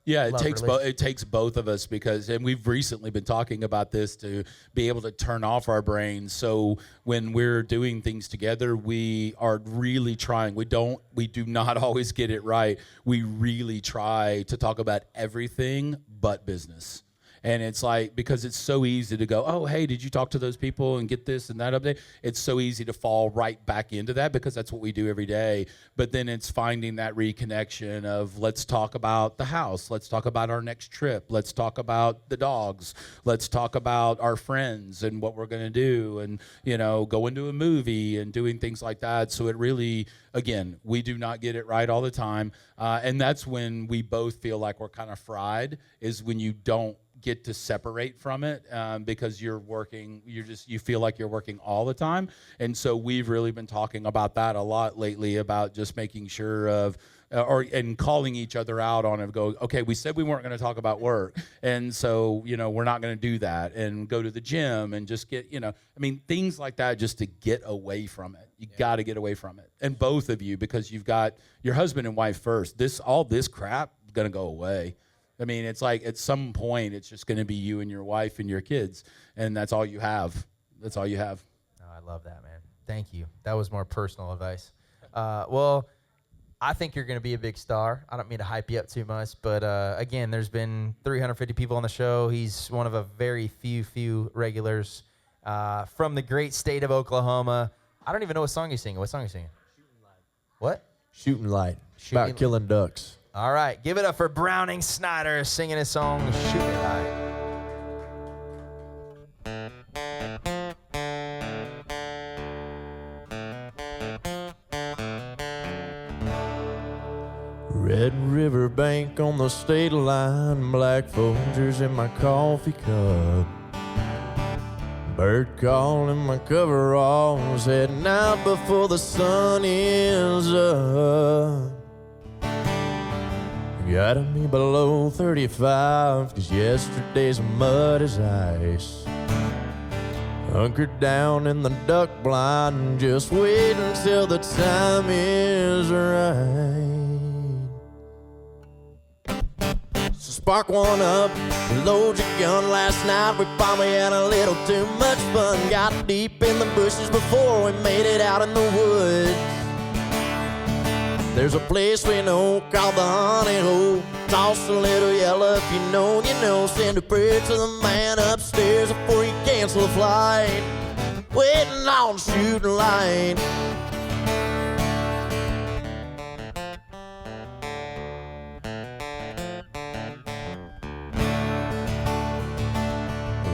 Yeah, it takes both of us, and we've recently been talking about this, to be able to turn off our brains. So when we're doing things together, we are really trying. We do not always get it right. We really try to talk about everything but business. And it's like, because it's so easy to go, oh, hey, did you talk to those people and get this and that update? It's so easy to fall right back into that because that's what we do every day. But then it's finding that reconnection of, let's talk about the house. Let's talk about our next trip. Let's talk about the dogs. Let's talk about our friends and what we're going to do, and, you know, going to a movie and doing things like that. So it really, again, we do not get it right all the time. And that's when we both feel like we're kind of fried, is when you don't get to separate from it, because you're working, you feel like you're working all the time. And so we've really been talking about that a lot lately, about just making sure of, and calling each other out on it, go, okay, we said we weren't going to talk about work. And so, you know, we're not going to do that, and go to the gym and just get, you know, I mean, things like that, just to get away from it. You got to get away from it. And both of you, because you've got your husband and wife first, all this crap is going to go away. I mean, it's like at some point, it's just going to be you and your wife and your kids, and that's all you have. That's all you have. Oh, I love that, man. Thank you. That was more personal advice. Well, I think you're going to be a big star. I don't mean to hype you up too much, but again, there's been 350 people on the show. He's one of a very few regulars from the great state of Oklahoma. I don't even know what song he's singing. What song are you singing? Shooting Light. What? Shooting Light. Shooting About killing ducks. All right. Give it up for Browning Snyder singing his song, Shooting Light. Red River Bank on the state line, black Folgers in my coffee cup. Bird call in my coveralls, heading out before the sun is up. Gotta be below 35, 'cause yesterday's mud is ice. Hunkered down in the duck blind, just waiting till the time is right. So spark one up, load your gun. Last night we probably had a little too much fun. Got deep in the bushes before we made it out in the woods. There's a place we know called the Honey Hole. Toss a little yellow if you know, you know. Send a prayer to the man upstairs before you cancel the flight. Waiting on shooting light.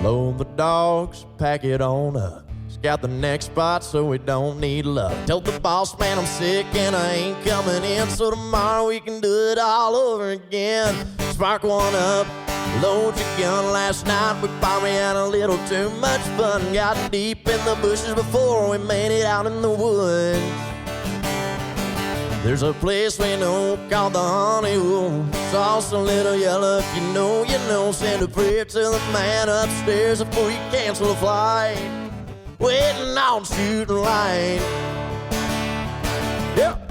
Load the dogs, pack it on up. Scout the next spot so we don't need luck. Tell the boss man I'm sick and I ain't coming in, so tomorrow we can do it all over again. Spark one up, load your gun. Last night we probably had a little too much fun. Got deep in the bushes before we made it out in the woods. There's a place we know called the Honey Hole. Sauce a little yellow if you know, you know. Send a prayer to the man upstairs before you cancel the flight. Waiting on shooting light. Yep.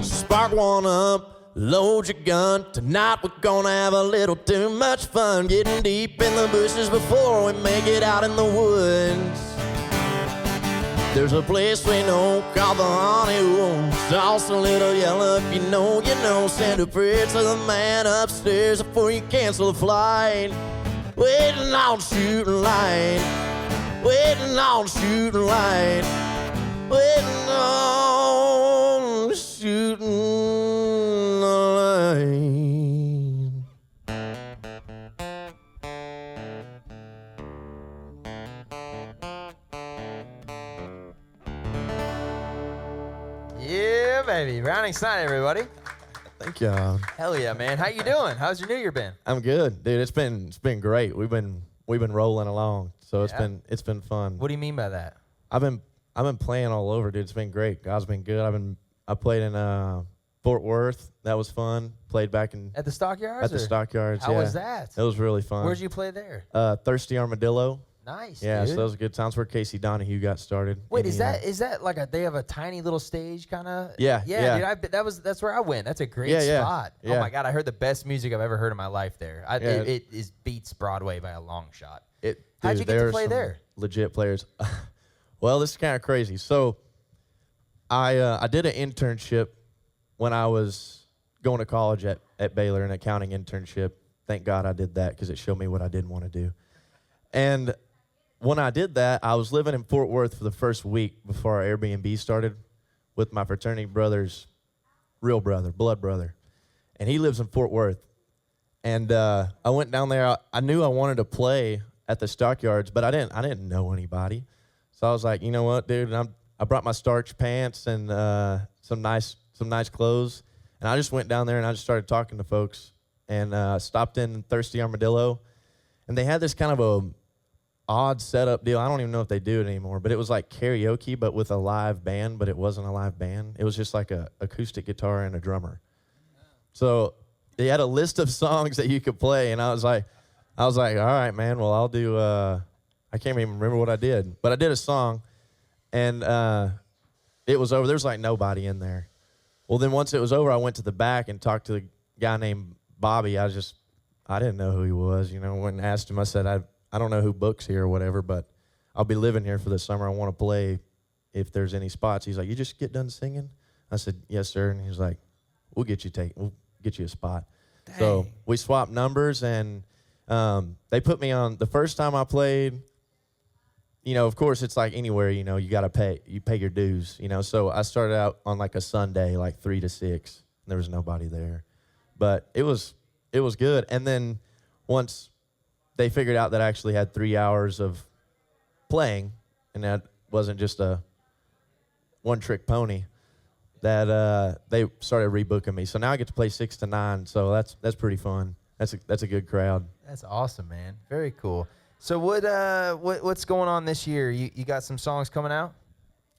Spark one up, load your gun. Tonight we're gonna have a little too much fun. Getting deep in the bushes before we make it out in the woods. There's a place we know called the Honey Hole. Sauce a little yellow if you know, you know. Send a prayer to the man upstairs before you cancel the flight. Waiting on shooting light. Waiting on shooting light. Waiting on shooting light. Yeah, baby. Browning Snyder, everybody. Thank you. Hell yeah, man. How you doing? How's your New Year been? I'm good, dude. It's been great. We've been rolling along, so Yeah. it's been fun. What do you mean by that? I've been playing all over, dude. It's been great. God's been good. I played in Fort Worth. That was fun. Played back in At the Stockyards? at the or- Stockyards. How yeah. was that? It was really fun. Where'd you play there? Thirsty Armadillo. Nice. Yeah, dude. so that was a good time. That's where Casey Donahue got started. Wait, in is the, that like they have a tiny little stage kind of? Yeah, yeah, yeah. dude. That's where I went. That's a great Yeah, spot. yeah. Oh my god, I heard the best music I've ever heard in my life there. Yeah. It is beats Broadway by a long shot. How'd you get there to are play some there? Legit players. Well, this is kind of crazy. So, I did an internship when I was going to college at Baylor, an accounting internship. Thank God I did that because it showed me what I didn't want to do. And when I did that, I was living in Fort Worth for the first week before our Airbnb started with my fraternity brother's real brother, blood brother. And he lives in Fort Worth. And I went down there. I knew I wanted to play at the stockyards, but I didn't know anybody. So I was like, you know what, dude? I brought my starch pants and some nice clothes. And I just went down there and I just started talking to folks and stopped in Thirsty Armadillo. And they had this kind of a odd setup deal. I don't even know if they do it anymore, but it was like karaoke, but with a live band, but it wasn't a live band. It was just like a acoustic guitar and a drummer. So they had a list of songs that you could play, and I was like, all right, man, well, I'll do, I can't even remember what I did, but I did a song, and it was over. There's like nobody in there. Well, then once it was over, I went to the back and talked to the guy named Bobby. I didn't know who he was, you know. Went and asked him, I said, I don't know who books here or whatever, but I'll be living here for the summer. I want to play if there's any spots. He's like, you just get done singing? I said, yes, sir. And he was like, we'll get you a spot. Dang. So we swapped numbers, and they put me on. The first time I played, you know, of course, it's like anywhere, you know, you pay your dues, you know. So I started out on like a Sunday, like 3 to 6, and there was nobody there. But it was good. And then once they figured out that I actually had 3 hours of playing, and that wasn't just a one-trick pony, that they started rebooking me. So now I get to play 6 to 9, so that's pretty fun. That's a good crowd. That's awesome, man. Very cool. So what's going on this year? You got some songs coming out?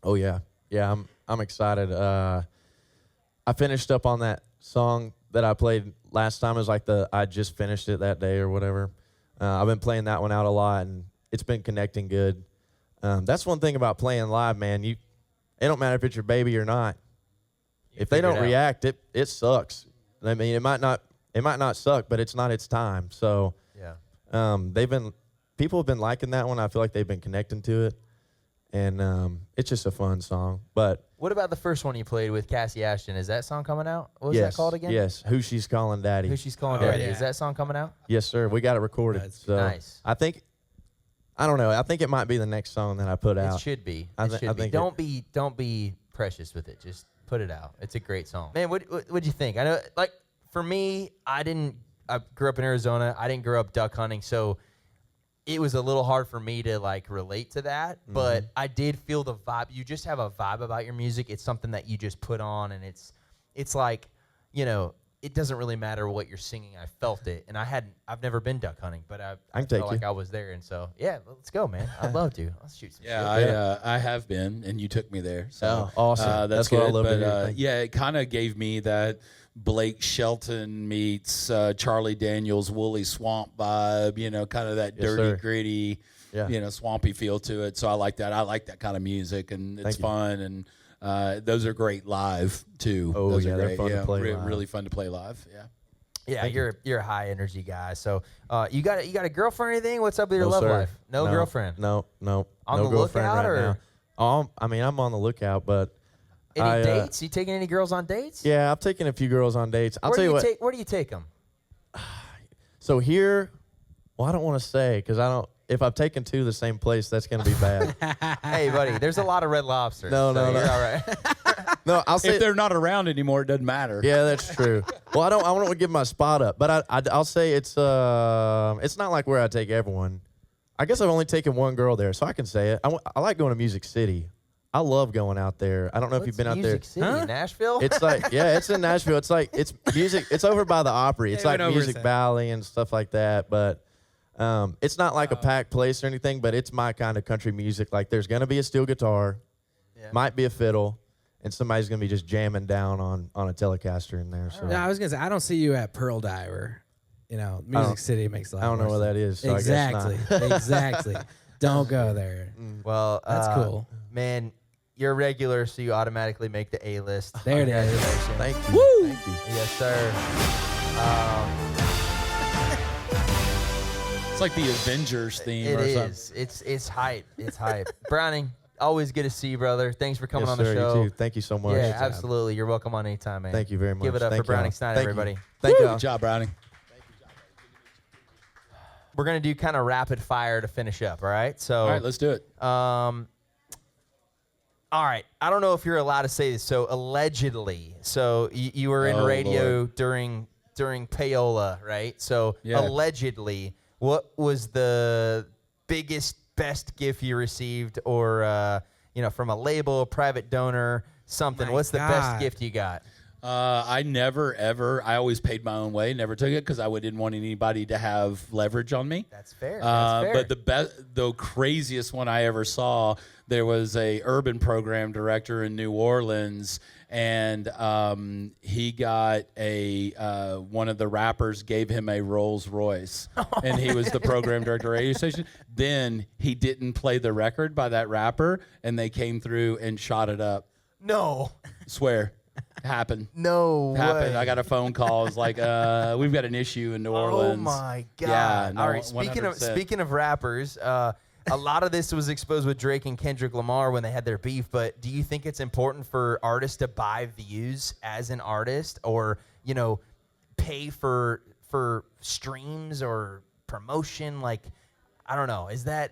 Oh yeah, I'm excited. I finished up on that song that I played last time. It was like I just finished it that day or whatever. I've been playing that one out a lot, and it's been connecting good. That's one thing about playing live, man. It don't matter if it's your baby or not. If they don't react, it sucks. I mean, it might not suck, but it's not its time. So yeah, people have been liking that one. I feel like they've been connecting to it, and it's just a fun song. But what about the first one you played with Cassie Ashton? Is that song coming out? What was that called again? Yes, Who She's Calling Daddy. Who She's Calling Daddy. Yeah. Is that song coming out? Yes, sir. We got it recorded. So nice. I don't know. I think it might be the next song that I put out. It should be. I It should be. think Don't be precious with it. Just put it out. It's a great song. Man, what'd you think? I know, like, for me, I grew up in Arizona. I didn't grow up duck hunting, so it was a little hard for me to like relate to that, but I did feel the vibe. You just have a vibe about your music. It's something that you just put on, and it's like, you know, it doesn't really matter what you're singing. I felt it, and I've never been duck hunting, but I felt like I was there, and so yeah, let's go, man. I'd love to. Let's shoot some shit. I have been, and you took me there. So awesome. That's what good. I love to hear. Yeah, it kind of gave me that Blake Shelton meets Charlie Daniels Woolly Swamp vibe, you know, kind of that dirty, gritty, you know, swampy feel to it. So I like that. I like that kind of music, and it's fun, and those are great live too. Oh, those yeah, are they're great. fun to play live. Really fun to play live. Yeah. Yeah, you're a high energy guy. So you got a girlfriend or anything? What's up with your love sir. life? No girlfriend. No. On the girlfriend lookout, right or? now. I mean, I'm on the lookout, but Any dates? You taking any girls on dates? yeah, I've taken a few girls on dates. I'll tell you what. Where do you take them? So here, well, I don't want to say because I don't. If I've taken two the same place, that's going to be bad. Hey, buddy, there's a lot of Red Lobsters. No. You're all right. No, I'll say If they're not around anymore, it doesn't matter. yeah, that's true. Well, I don't want to give my spot up, but I'll say it's not like where I take everyone. I guess I've only taken one girl there, so I can say it. I like going to Music City. I love going out there. I don't know if you've been out there. Music City, Nashville? It's like, yeah, it's in Nashville. It's like, it's music. It's over by the Opry. It's like Music Valley and stuff like that. But it's not like a packed place or anything, but it's my kind of country music. Like there's going to be a steel guitar, might be a fiddle, and somebody's going to be just jamming down on a Telecaster in there. So. No, I was going to say, I don't see you at Pearl Diver. You know, Music City makes a lot I don't know more what sense. that is. So Exactly. I guess not. Exactly. Don't go there. Well, That's cool. Man, you're a regular, so you automatically make the A-list. There it is. Congratulations. Thank you. Woo! Thank you. Yes, sir. It's like the Avengers theme It or is. something. It's hype. It's hype. Browning, always good to see you, brother. Thanks for coming Yes, on the sir, show. you too. Thank you so much. Yeah, absolutely. You're welcome on anytime, man. Thank you very much. Give it up Thank for Browning y'all. Stein, Thank you. everybody. Thank you. Good job, Browning. We're going to do kind of rapid fire to finish up, all right? So, All right, let's do it. all right. I don't know if you're allowed to say this. So, allegedly, so you were in Oh, radio Lord. during payola, right? So, Yeah. allegedly, what was the biggest, best gift you received or, from a label, private donor, something? My What's the best God. gift you got? I never, ever, I always paid my own way, never took it because I didn't want anybody to have leverage on me. That's fair. That's fair. But the craziest one I ever saw, there was a urban program director in New Orleans, and he got one of the rappers gave him a Rolls Royce, and he was the program director of a radio station. Then he didn't play the record by that rapper, and they came through and shot it up. No. Swear. Happened. No Happened. way. I got a phone call. It's like, we've got an issue in New Orleans. Oh my God! Yeah, no, All right. 100%. Speaking of rappers, a lot of this was exposed with Drake and Kendrick Lamar when they had their beef. But do you think it's important for artists to buy views as an artist, or pay for streams or promotion? Like, I don't know. Is that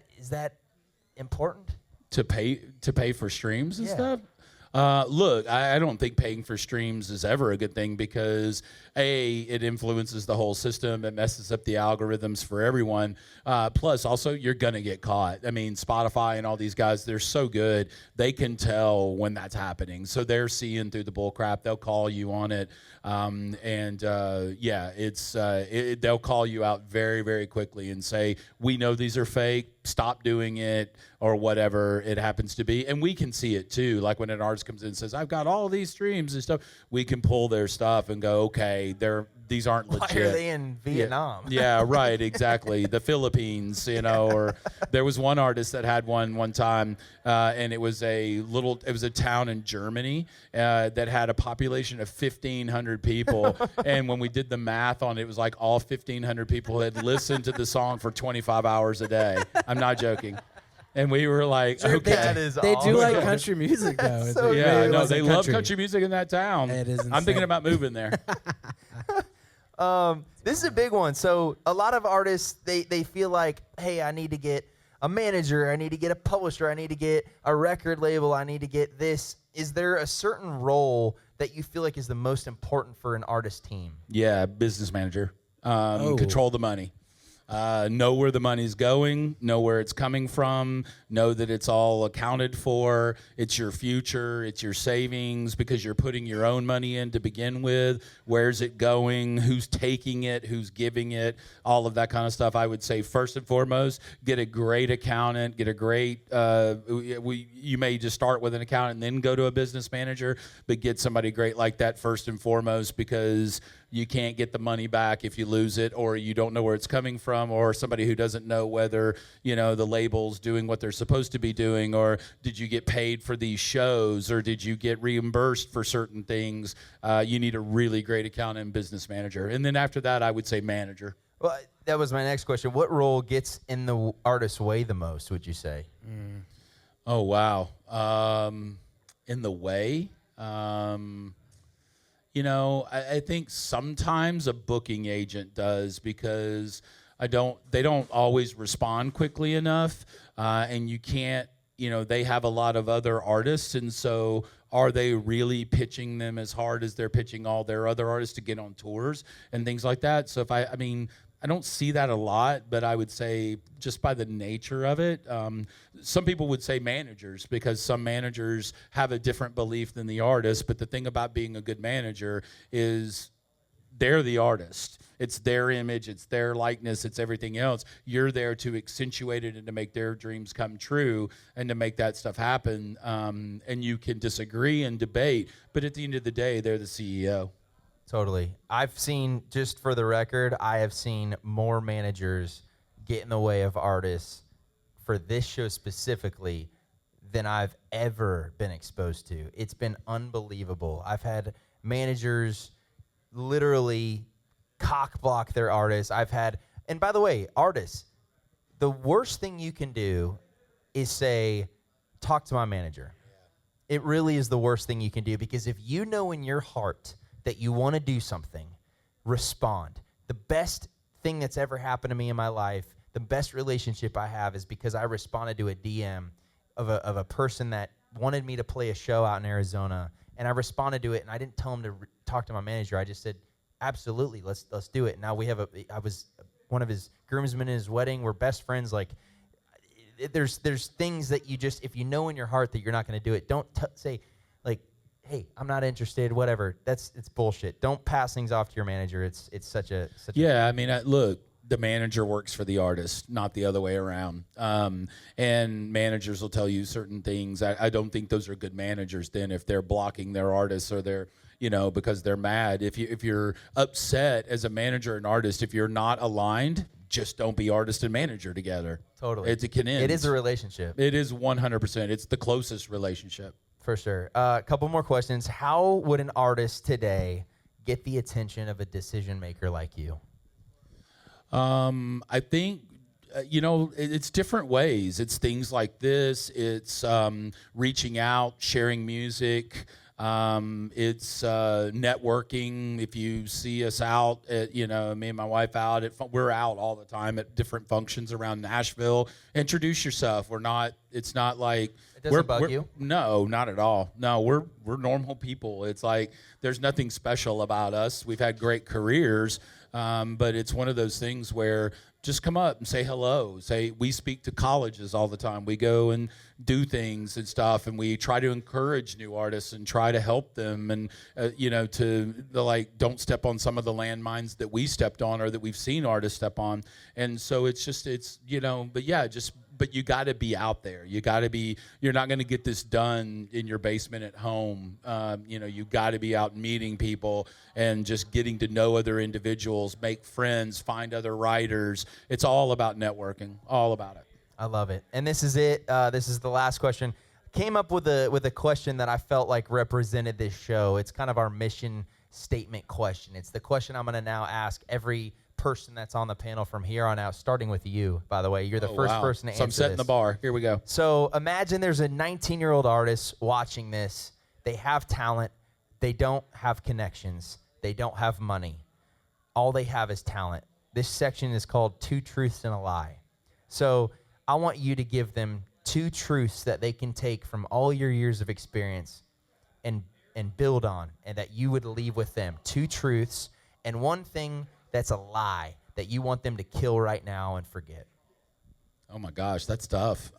important? to pay for streams and Yeah. stuff. Look, I don't think paying for streams is ever a good thing because it influences the whole system. It messes up the algorithms for everyone. Plus, also, you're going to get caught. I mean, Spotify and all these guys, they're so good. They can tell when that's happening. So they're seeing through the bull crap. They'll call you on it. They'll call you out very, very quickly and say, we know these are fake. Stop doing it, or whatever it happens to be. And we can see it too. Like when an artist comes in and says, I've got all these streams and stuff, we can pull their stuff and go, okay, these aren't legit. Why are they in Vietnam? Yeah, right, exactly. The Philippines, or there was one artist that had one time, and it was a town in Germany that had a population of 1,500 people. And when we did the math on it, it was like all 1,500 people had listened to the song for 25 hours a day. I'm not joking. And we were like, okay. That is They do awesome. like country music, though. It's So like, Yeah, really no, loves they some love country music in that town. It is I'm thinking insane. about moving there. This is a big one. So a lot of artists, they feel like, hey, I need to get a manager, I need to get a publisher, I need to get a record label, I need to get this. Is there a certain role that you feel like is the most important for an artist team? Yeah, business manager. Control the money. Know where the money's going, know where it's coming from, know that it's all accounted for, it's your future, it's your savings, because you're putting your own money in to begin with. Where's it going? Who's taking it? Who's giving it? All of that kind of stuff. I would say first and foremost, get a great accountant, get a great, you may just start with an accountant and then go to a business manager, but get somebody great like that first and foremost, because you can't get the money back if you lose it, or you don't know where it's coming from, or somebody who doesn't know whether, the label's doing what they're supposed to be doing, or did you get paid for these shows, or did you get reimbursed for certain things. You need a really great accountant and business manager. And then after that, I would say manager. Well, that was my next question. What role gets in the artist's way the most, would you say? Oh, wow. In the way? I think sometimes a booking agent does, because they don't always respond quickly enough, and you can't, they have a lot of other artists, and so are they really pitching them as hard as they're pitching all their other artists to get on tours and things like that? So I don't see that a lot, but I would say just by the nature of it, some people would say managers, because some managers have a different belief than the artist. But the thing about being a good manager is they're the artist. It's their image, it's their likeness, it's everything else. You're there to accentuate it and to make their dreams come true and to make that stuff happen. And you can disagree and debate, but at the end of the day, they're the CEO. Totally. I've seen, just for the record, I have seen more managers get in the way of artists for this show specifically than I've ever been exposed to. It's been unbelievable. I've had managers literally cock block their artists. And by the way, artists, the worst thing you can do is say, talk to my manager. It really is the worst thing you can do, because if you know in your heart that you want to do something, respond. The best thing that's ever happened to me in my life, the best relationship I have, is because I responded to a DM of a person that wanted me to play a show out in Arizona, and I responded to it, and I didn't tell him to talk to my manager. I just said, absolutely, let's do it. Now I was one of his groomsmen in his wedding. We're best friends. Like, there's things that you just, if you know in your heart that you're not going to do it, don't say, like, hey, I'm not interested, whatever. It's bullshit. Don't pass things off to your manager. It's such a I mean, look, the manager works for the artist, not the other way around. And managers will tell you certain things. I don't think those are good managers then if they're blocking their artists or they're, because they're mad. If you're upset as a manager and artist, if you're not aligned, just don't be artist and manager together. Totally. It can end. It is a relationship. It is 100%. It's the closest relationship. For sure. A couple more questions. How would an artist today get the attention of a decision maker like you? I think, it's different ways. It's things like this. It's reaching out, sharing music. It's networking. If you see us out at, me and my wife out, we're out all the time at different functions around Nashville. Introduce yourself. It's not like. It doesn't bug you? No, not at all. No, we're normal people. It's like there's nothing special about us. We've had great careers, but it's one of those things where just come up and say hello. We speak to colleges all the time. We go and do things and stuff, and we try to encourage new artists and try to help them, and don't step on some of the landmines that we stepped on or that we've seen artists step on. And so but you got to be out there. You're not going to get this done in your basement at home. You got to be out meeting people and just getting to know other individuals, make friends, find other writers. It's all about networking, all about it. I love it. And this is it. This is the last question. Came up with a question that I felt like represented this show. It's kind of our mission statement question. It's the question I'm going to now ask every person that's on the panel from here on out, starting with you, by the way. You're the first person to answer this. So I'm setting the bar. Here we go. So imagine there's a 19-year-old artist watching this. They have talent. They don't have connections. They don't have money. All they have is talent. This section is called Two Truths and a Lie. So I want you to give them two truths that they can take from all your years of experience and build on, and that you would leave with them. Two truths and one thing that's a lie that you want them to kill right now and forget. Oh my gosh, that's tough.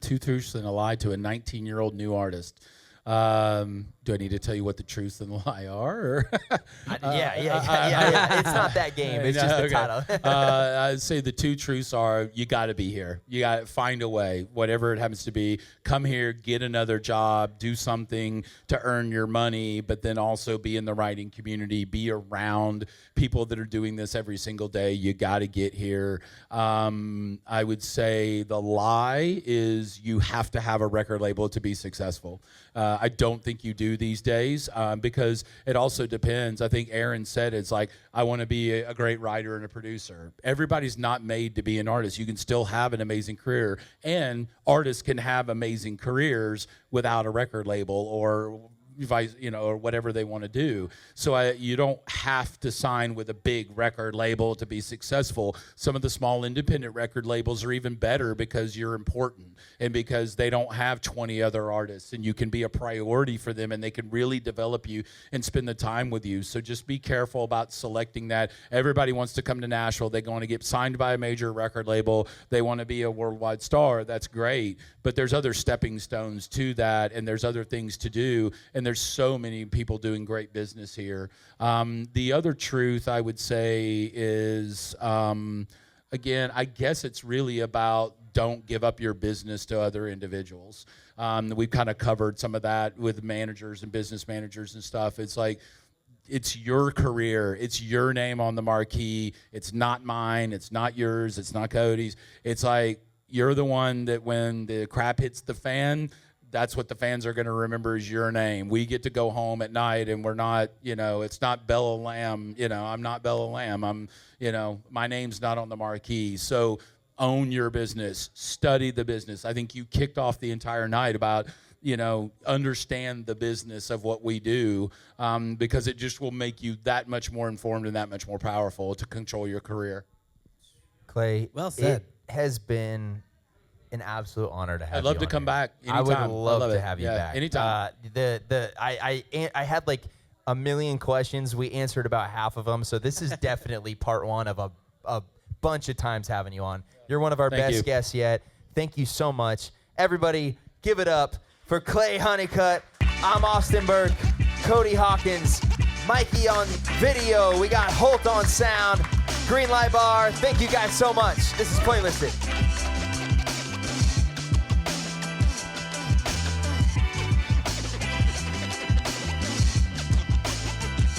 Two truths and a lie to a 19-year-old new artist. Do I need to tell you what the truth and the lie are? Or Yeah. It's not that game. It's just the title. I'd say the two truths are: you got to be here. You got to find a way, whatever it happens to be. Come here, get another job, do something to earn your money, but then also be in the writing community, be around people that are doing this every single day. You got to get here. I would say the lie is you have to have a record label to be successful. I don't think you do these days because it also depends. I think Aaron said it's like, I want to be a great writer and a producer. Everybody's not made to be an artist. You can still have an amazing career, and artists can have amazing careers without a record label or whatever they want to do. So you don't have to sign with a big record label to be successful. Some of the small independent record labels are even better because you're important and because they don't have 20 other artists, and you can be a priority for them, and they can really develop you and spend the time with you. So just be careful about selecting that. Everybody wants to come to Nashville. They want to get signed by a major record label. They want to be a worldwide star. That's great. But there's other stepping stones to that, and there's other things to do, and there's so many people doing great business here. The other truth I would say is, again, I guess it's really about don't give up your business to other individuals. We've kind of covered some of that with managers and business managers and stuff. It's like, it's your career. It's your name on the marquee. It's not mine. It's not yours. It's not Cody's. It's like, you're the one that when the crap hits the fan, that's what the fans are going to remember is your name. We get to go home at night and we're not, it's not Bella Lamb. I'm not Bella Lamb. My name's not on the marquee. So own your business, study the business. I think you kicked off the entire night about, understand the business of what we do, because it just will make you that much more informed and that much more powerful to control your career. Clay, well said. It has been an absolute honor to have you. I'd love on to come here. back anytime. I would love to have you Yeah, back. anytime. I had like a million questions. We answered about half of them. So this is definitely part one of a bunch of times having you on. You're one of our best guests yet. Thank you so much. Everybody, give it up for Clay Hunnicutt. I'm Austin Burke, Cody Hawkins, Mikey on video. We got Holt on sound, Green Light Bar. Thank you guys so much. This is Playlisted.